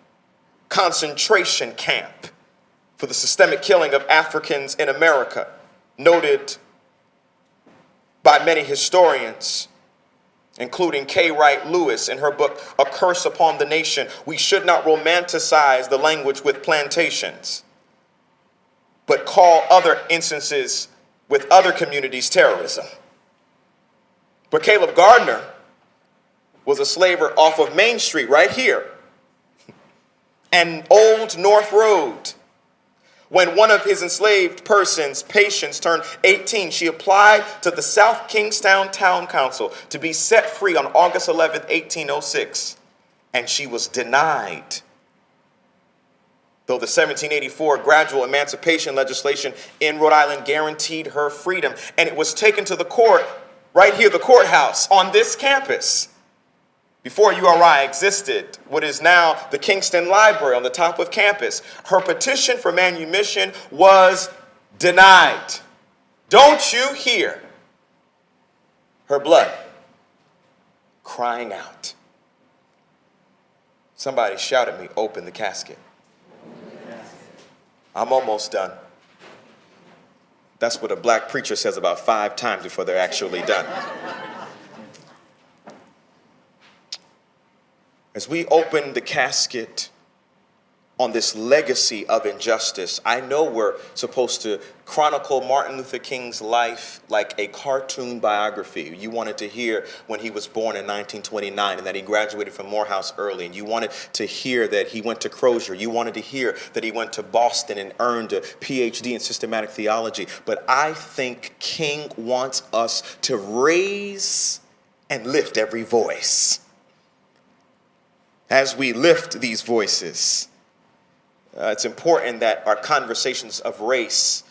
concentration camp for the systemic killing of Africans in America, noted by many historians, including K. Wright Lewis in her book, A Curse Upon the Nation. We should not romanticize the language with plantations, but call other instances with other communities terrorism. But Caleb Gardner was a slaver off of Main Street right here and Old North Road. When one of his enslaved persons, Patience, turned 18, she applied to the South Kingstown Town Council to be set free on August 11, 1806, and she was denied. Though the 1784 gradual emancipation legislation in Rhode Island guaranteed her freedom, and it was taken to the court right here, the courthouse on this campus. Before URI existed, what is now the Kingston Library on the top of campus, her petition for manumission was denied. Don't you hear her blood crying out? Somebody shout at me, open the casket. I'm almost done. That's what a black preacher says about 5 times before they're actually done. As we open the casket on this legacy of injustice, I know we're supposed to chronicle Martin Luther King's life like a cartoon biography. You wanted to hear when he was born in 1929 and that he graduated from Morehouse early, and you wanted to hear that he went to Crozier. You wanted to hear that he went to Boston and earned a PhD in systematic theology. But I think King wants us to raise and lift every voice. As we lift these voices, it's important that our conversations of race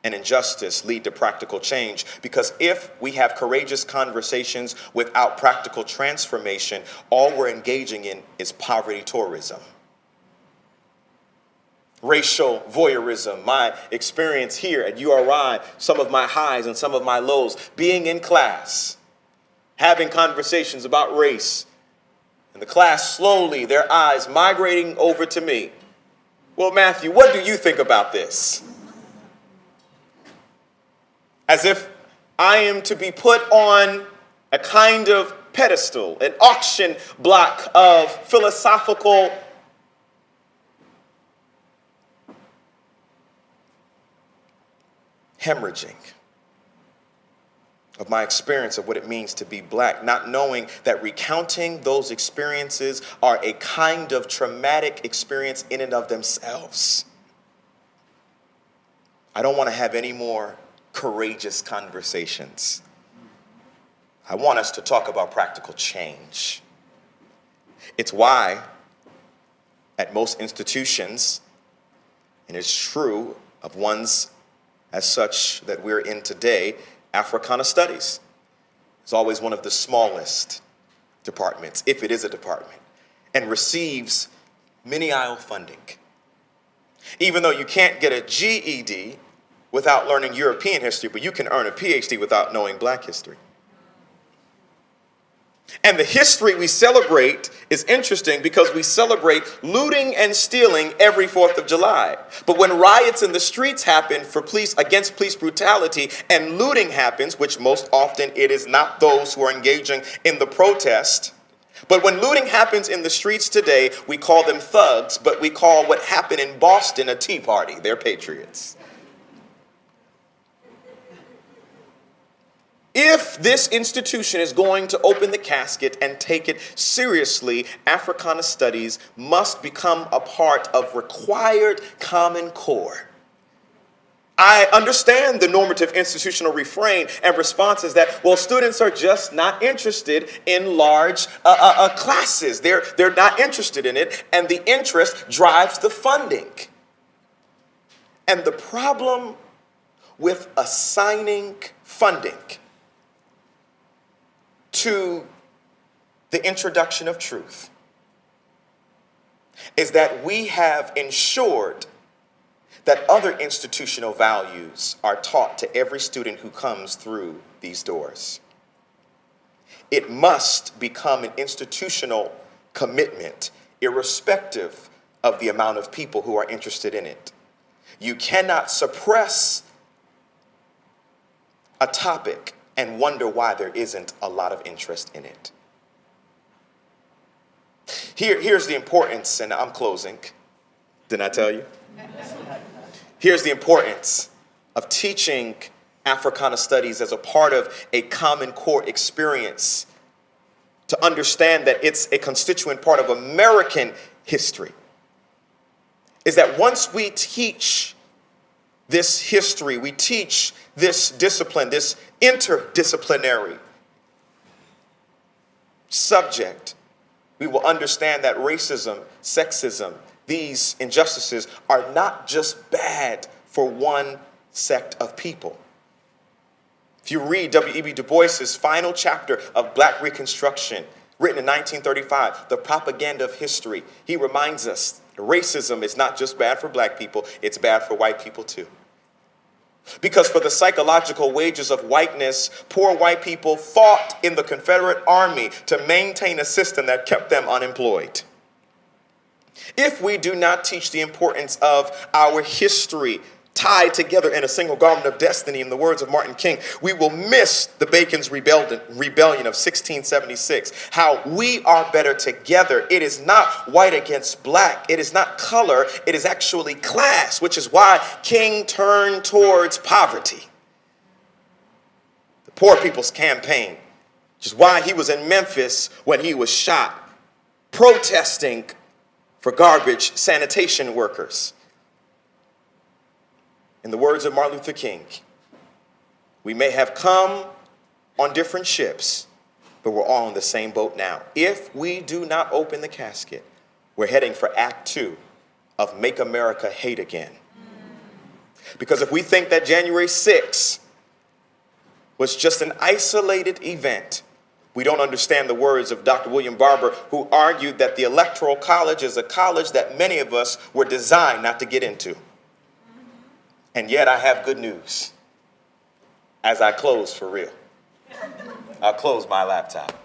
and injustice lead to practical change, because if we have courageous conversations without practical transformation, all we're engaging in is poverty tourism. Racial voyeurism, my experience here at URI, some of my highs and some of my lows, being in class, having conversations about race, and the class slowly, their eyes migrating over to me. Well, Matthew, what do you think about this? As if I am to be put on a kind of pedestal, an auction block of philosophical hemorrhaging of my experience of what it means to be black, not knowing that recounting those experiences are a kind of traumatic experience in and of themselves. I don't want to have any more courageous conversations. I want us to talk about practical change. It's why at most institutions, and it's true of ones as such that we're in today, Africana Studies is always one of the smallest departments, if it is a department, and receives many aisle funding. Even though you can't get a GED without learning European history, but you can earn a PhD without knowing black history. And the history we celebrate is interesting because we celebrate looting and stealing every 4th of July. But when riots in the streets happen for against police brutality and looting happens, which most often it is not those who are engaging in the protest, but when looting happens in the streets today, we call them thugs, but we call what happened in Boston a Tea Party. They're patriots. If this institution is going to open the casket and take it seriously, Africana Studies must become a part of required Common Core. I understand the normative institutional refrain and responses that, well, students are just not interested in large classes. They're not interested in it, and the interest drives the funding. And the problem with assigning funding to the introduction of truth is that we have ensured that other institutional values are taught to every student who comes through these doors. It must become an institutional commitment, irrespective of the amount of people who are interested in it. You cannot suppress a topic and wonder why there isn't a lot of interest in it. Here's the importance, and I'm closing. Didn't I tell you? Here's the importance of teaching Africana Studies as a part of a Common Core experience, to understand that it's a constituent part of American history, is that once we teach this history, we teach this discipline, this interdisciplinary subject, we will understand that racism, sexism, these injustices are not just bad for one sect of people. If you read W.E.B. Du Bois's final chapter of Black Reconstruction, written in 1935, The Propaganda of History, he reminds us racism is not just bad for black people, it's bad for white people too. Because for the psychological wages of whiteness, poor white people fought in the Confederate Army to maintain a system that kept them unemployed. If we do not teach the importance of our history tied together in a single garment of destiny, in the words of Martin King, we will miss the Bacon's rebellion of 1676, how we are better together. It is not white against black. It is not color. It is actually class, which is why King turned towards poverty. The Poor People's Campaign, which is why he was in Memphis when he was shot, protesting for garbage sanitation workers. In the words of Martin Luther King, we may have come on different ships, but we're all in the same boat now. If we do not open the casket, we're heading for Act 2 of Make America Hate Again. Because if we think that January 6th was just an isolated event, we don't understand the words of Dr. William Barber, who argued that the Electoral College is a college that many of us were designed not to get into. And yet I have good news. As I close for real, I'll close my laptop.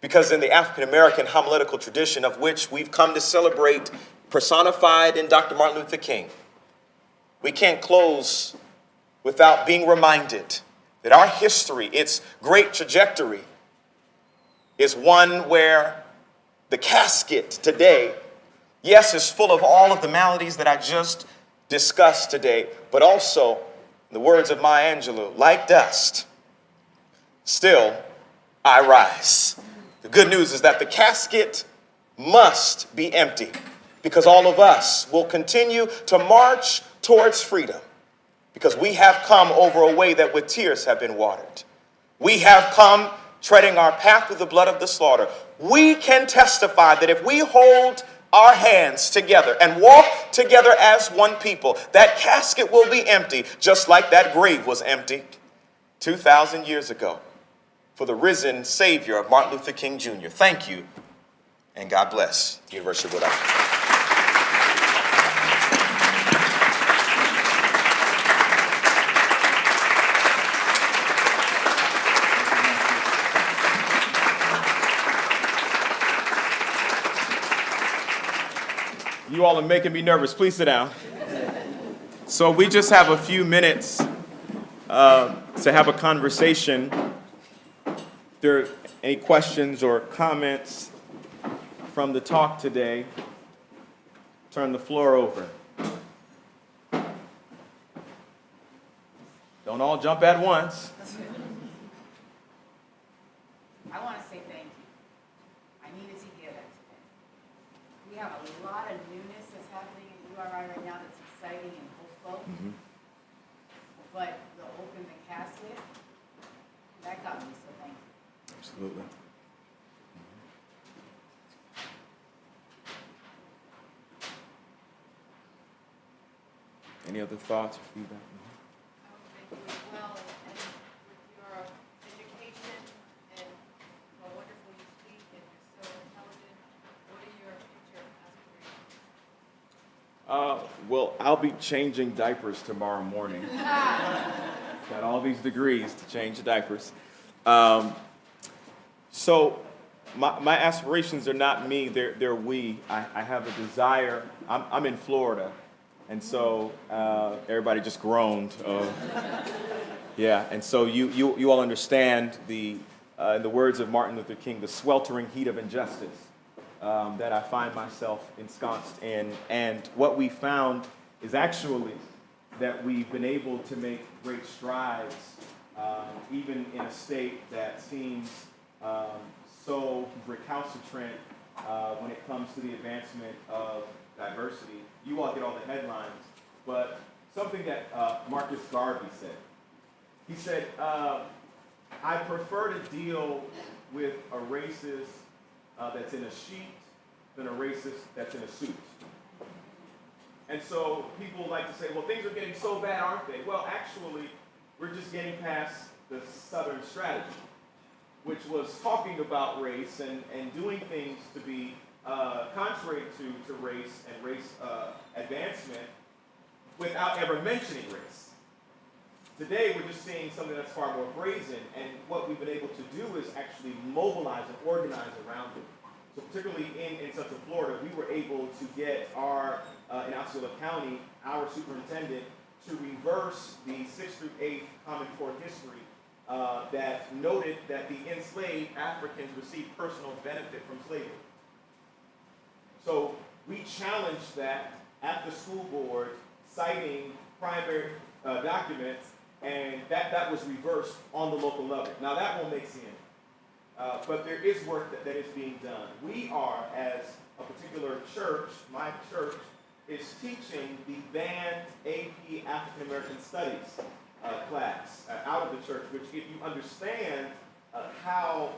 Because in the African-American homiletical tradition of which we've come to celebrate, personified in Dr. Martin Luther King, we can't close without being reminded that our history, its great trajectory, is one where the casket today, yes, is full of all of the maladies that I just discussed today, but also, in the words of Maya Angelou, like dust, still I rise. The good news is that the casket must be empty, because all of us will continue to march towards freedom, because we have come over a way that with tears have been watered. We have come treading our path with the blood of the slaughter. We can testify that if we hold our hands together and walk together as one people, that casket will be empty, just like that grave was empty 2,000 years ago for the risen Savior of Martin Luther King Jr. Thank you, and God bless the University of Rhode Island. You all are making me nervous. Please sit down. So we just have a few minutes to have a conversation. If there are any questions or comments from the talk today, turn the floor over. Don't all jump at once. But the open the casket, that got me, so thank you. Absolutely. Any other thoughts or feedback? Thank you as well, and with your education and how wonderful you speak and you're so intelligent, what are your future aspirations? Well, I'll be changing diapers tomorrow morning. Got all these degrees to change the diapers. So my aspirations are not me, they're we. I have a desire. I'm in Florida, and so everybody just groaned. Yeah, and so you all understand in the words of Martin Luther King, the sweltering heat of injustice that I find myself ensconced in. And what we found is actually that we've been able to make great strides, even in a state that seems so recalcitrant when it comes to the advancement of diversity. You all get all the headlines, but something that Marcus Garvey said. He said, I prefer to deal with a racist that's in a sheet than a racist that's in a suit. And so people like to say, well, things are getting so bad, aren't they? Well, actually, we're just getting past the Southern strategy, which was talking about race and doing things to be contrary to race and race advancement without ever mentioning race. Today, we're just seeing something that's far more brazen, and what we've been able to do is actually mobilize and organize around it. So particularly in Central Florida, we were able to get in Osceola County, our superintendent, to reverse the 6th through 8th Common Core history that noted that the enslaved Africans received personal benefit from slavery. So we challenged that at the school board, citing primary documents, and that was reversed on the local level. Now that won't make sense. But there is work that is being done. We are, as a particular church, my church, is teaching the banned AP African American Studies class out of the church, which if you understand how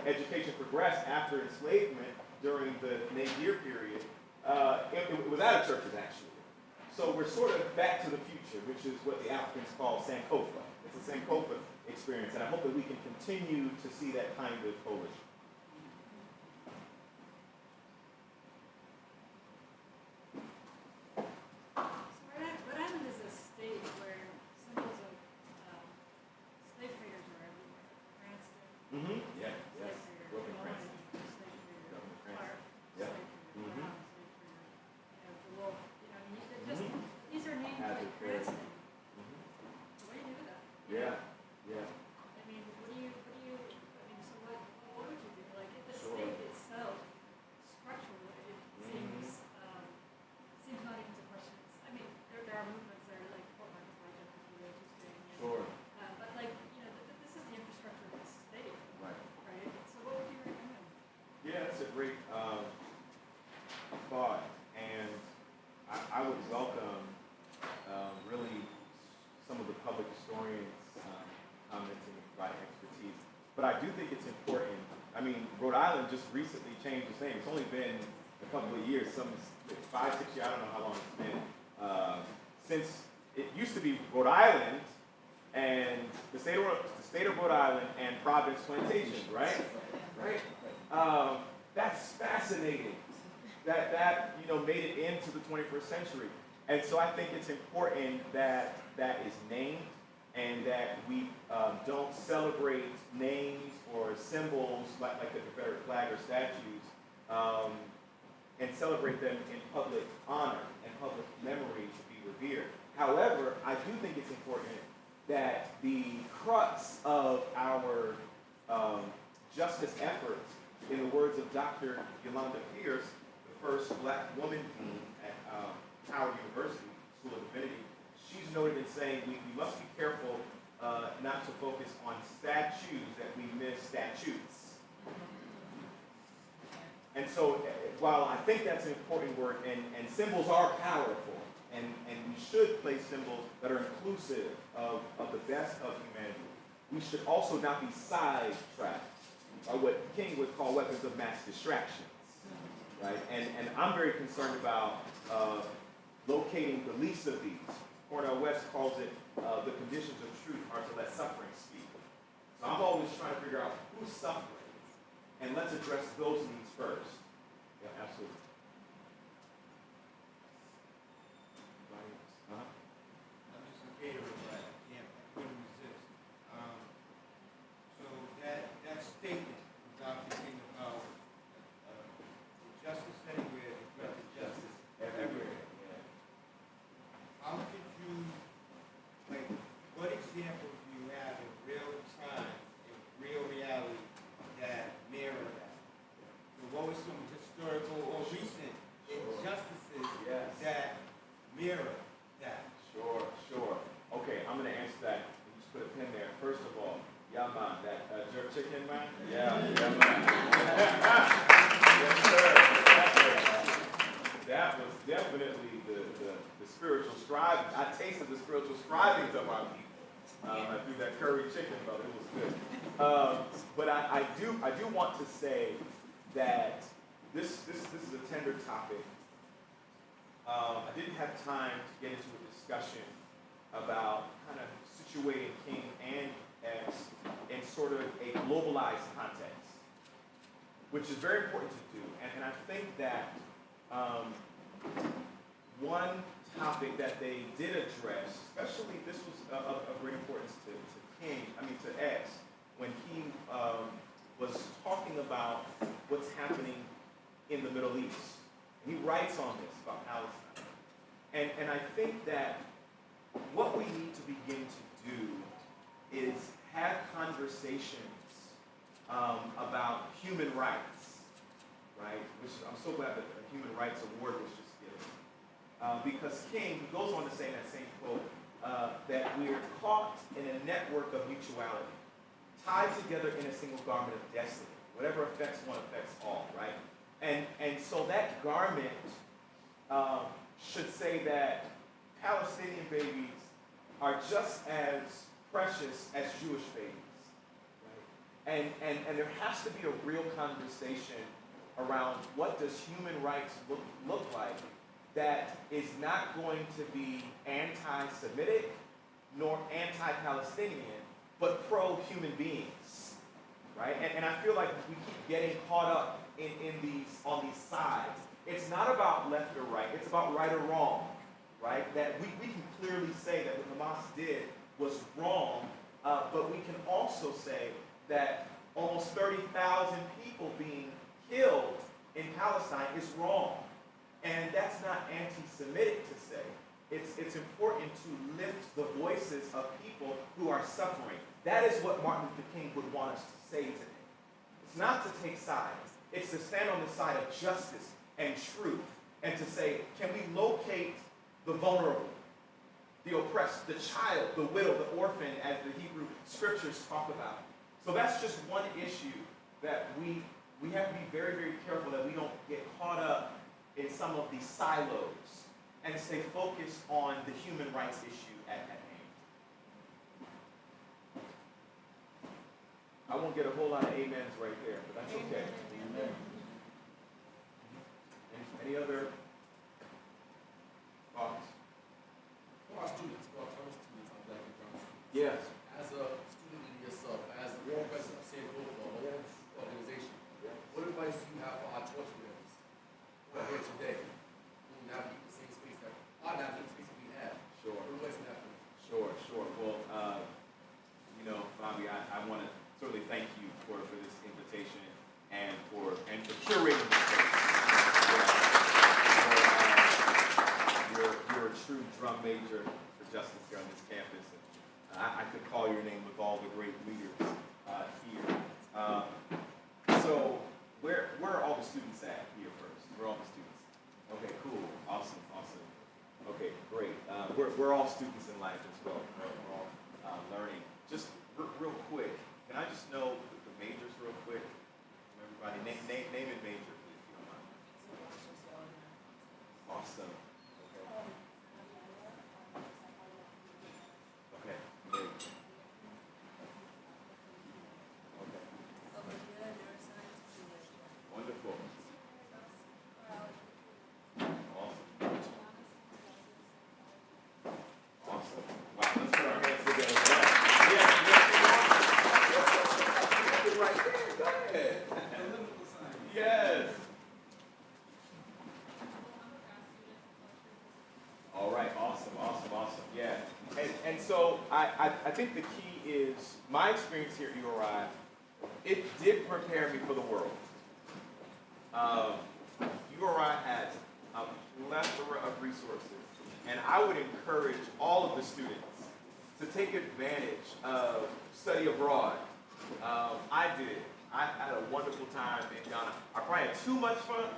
education progressed after enslavement during the Napier period, it was out of churches actually. So we're sort of back to the future, which is what the Africans call Sankofa. It's a Sankofa experience, and I hope that we can continue to see that kind of coalition. Rhode Island is a state where symbols of slave traders are everywhere. Cranston, Mm-hmm. Yeah. slave trader, Broken Malone, Cranston. slave trader, Broken Clark, Cranston. Yeah. slave trader, Mhm. Brown, slave trader, the Wolf. I mean, they're just, Mhm. these are names Hazard like Perry. Cranston. Mhm. So what do you do with that? Yeah. Yeah. I mean, so what would you do? Like, if the Sure. state itself, structurally, it seems not even to question. I mean, there are movements that are like Fort Myers Project, which we're interested in. Sure. But like, this is the infrastructure of the state, Right. right? So what would you recommend? Yeah, that's a great thought, and I would welcome really some of the public historians' comments and providing expertise. But I do think it's important. I mean, Rhode Island just recently changed its name. It's only been a couple of years, 5, 6 years. I don't know how long it's been since it used to be Rhode Island and the state of Rhode Island and Providence Plantation, right? Right. That's fascinating. That made it into the 21st century, and so I think it's important that that is named and that we don't celebrate names or symbols like the Confederate flag or statues, and celebrate them in public honor and public memory to be revered. However, I do think it's important that the crux of our justice efforts, in the words of Dr. Yolanda Pierce, the first black woman dean at Howard University School of Divinity, she's noted in saying we must be careful not to focus on statues that we miss statutes. And so while I think that's an important work, and symbols are powerful, and we should play symbols that are inclusive of the best of humanity. We should also not be sidetracked by what King would call weapons of mass distraction. Right? And I'm very concerned about locating the least of these. Cornel West calls it the conditions of truth are to let suffering speak. So I'm always trying to figure out who's suffering, and let's address those needs first. Yeah, absolutely. Uh-huh. I'm just a caterer, but I couldn't resist. So that statement about thinking about justice anywhere, justice everywhere. How could you, like, what examples do you have in real time, in real reality, that mirror that? So what were some historical or recent injustices that mirror that? Sure. Okay, I'm gonna answer that. Just put a pin there. First of all, yeah, man, that jerk chicken, man. Yeah, man. Yes, sir. That was definitely the spiritual scribe. I tasted the spiritual scribings of our people. I threw that curry chicken, brother. It was good. But I do want to say that this is a tender topic. I didn't have time to get into a discussion about kind of situating King and X in sort of a globalized context, which is very important to do. And I think that one topic that they did address, especially this was of great importance to X, when he was talking about what's happening in the Middle East. He writes on this about Palestine. And I think that what we need to begin to do is have conversations about human rights, right? Which I'm so glad that the Human Rights Award was just given. Because King, he goes on to say in that same quote, that we are caught in a network of mutuality, tied together in a single garment of destiny. Whatever affects one affects all, right? And so that garment should say that Palestinian babies are just as precious as Jewish babies, right? And there has to be a real conversation around what does human rights look like that is not going to be anti-Semitic nor anti-Palestinian, but pro-human beings, right? And I feel like we keep getting caught up on these sides. It's not about left or right. It's about right or wrong, right? That we can clearly say that what Hamas did was wrong, but we can also say that almost 30,000 people being killed in Palestine is wrong. And that's not anti-Semitic to say. It's important to lift the voices of people who are suffering. That is what Martin Luther King would want us to say today. It's not to take sides. It's to stand on the side of justice and truth and to say, can we locate the vulnerable, the oppressed, the child, the widow, the orphan, as the Hebrew scriptures talk about. So that's just one issue that we have to be very, very careful that we don't get caught up in some of these silos and stay focused on the human rights issue at hand. I won't get a whole lot of amens right there, but that's okay. Amen. Any other thoughts? For our students, for our current students on Black and Brown students. Yes. As a student leader yourself, as the president of St. Paul organization, what advice do you have for our torch bearers who are here today, who navigate the same space that we have? Sure. What advice do you have for them? Sure. Well, Bobby, I want to certainly thank you for this invitation and for curating this space. You're a true drum major for justice here on this campus. And I could call your name with all the great leaders here. So where are all the students at here first? Where are all the students? Okay, cool. Awesome. Okay, great. We're all students in life as well. We're all learning. Just real quick, can I just know the majors real quick? Everybody, name and major, please, if you don't mind. Awesome. Okay. And so I think the key is my experience here at URI, it did prepare me for the world. URI has a plethora of resources, and I would encourage all of the students to take advantage of study abroad. I did. I had a wonderful time in Ghana. I probably had too much fun,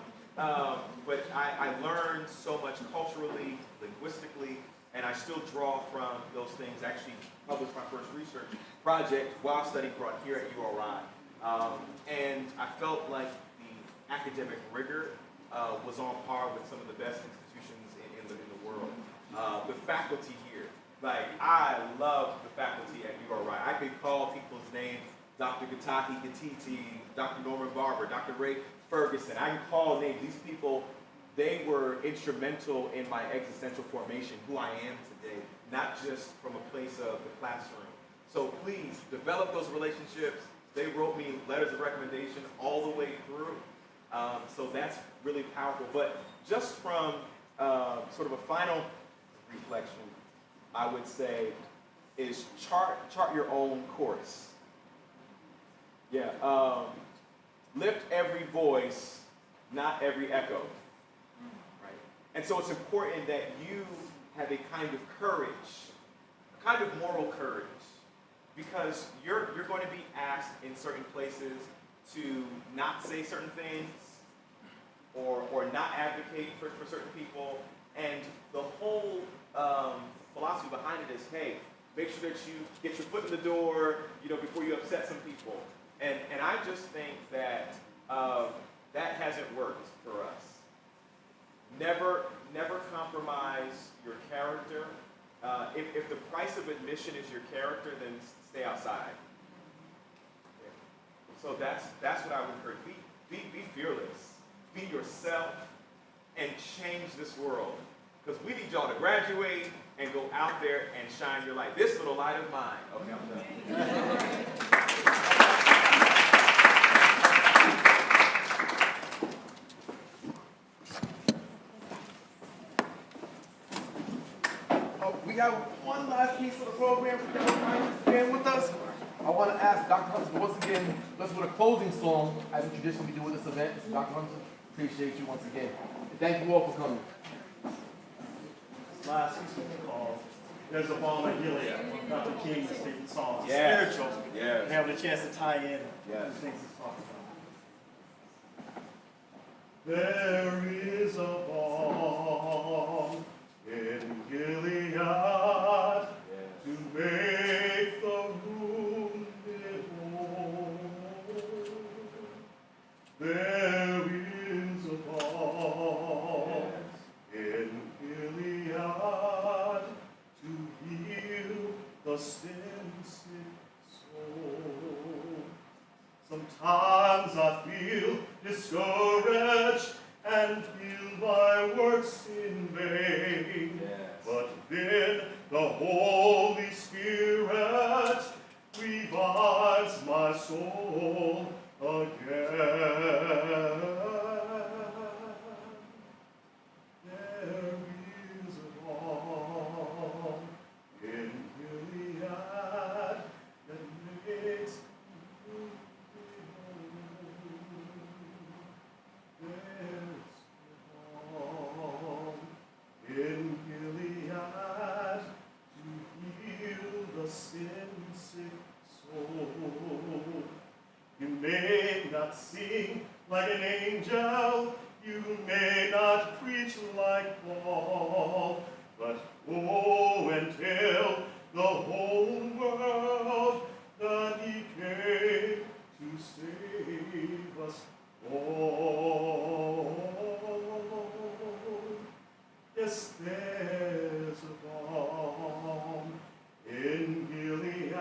but I learned so much culturally, linguistically, and I still draw from those things. I actually published my first research project while studying abroad here at URI. And I felt like the academic rigor was on par with some of the best institutions in the world. The faculty here, like I love the faculty at URI. I could call people's names, Dr. Gatahi Gatiti, Dr. Norman Barber, Dr. Ray Ferguson. I can call names. These people, they were instrumental in my existential formation, who I am today, not just from a place of the classroom. So please, develop those relationships. They wrote me letters of recommendation all the way through. So that's really powerful. But just from sort of a final reflection, I would say, is chart your own course. Yeah, lift every voice, not every echo. Right? And so it's important that you have a kind of courage, a kind of moral courage, because you're going to be asked in certain places to not say certain things or not advocate for certain people. And the whole philosophy behind it is, hey, make sure that you get your foot in the door, before you upset some people. And I just think that that hasn't worked for us. Never compromise your character. If the price of admission is your character, then stay outside. So that's what I would encourage. Be fearless. Be yourself and change this world. Because we need y'all to graduate and go out there and shine your light. This little light of mine. Okay, I'm done. We have one last piece of the program for the stand with us. I want to ask Dr. Hunter once again, let's with a closing song, as we traditionally do with this event. Dr. Hunter, appreciate you once again. And thank you all for coming. Last piece of the call. There's a ball of Gilead. Dr. King is taking songs. Yeah. Spiritual. Yeah. And having a chance to tie in Yeah. the things he's talking about. There is a balm in Gilead to make the wounded whole. There is a balm in Gilead to heal the sin-sick soul. Sometimes I feel discouraged and feel my works in vain. But then the Holy Spirit revives my soul again. There is a balm in Gilead that makes me whole. In Gilead to heal the sin-sick soul. You may not sing like an angel, you may not preach like Paul, but go and tell the whole world that he came to save us all. Yes, there's a balm in Gilead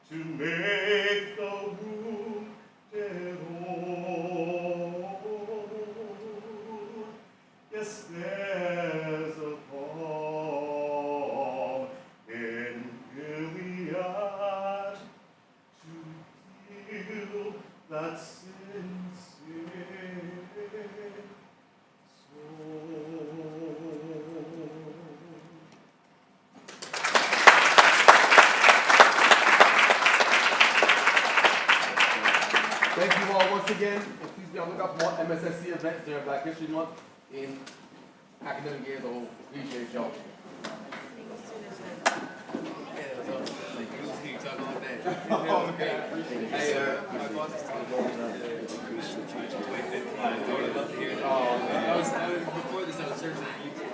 to make the wounded whole. Yes, there's a balm again, and please be on the lookout for more MSSC events during Black History Month in academic years. So appreciate y'all. Before this, I was searching on YouTube.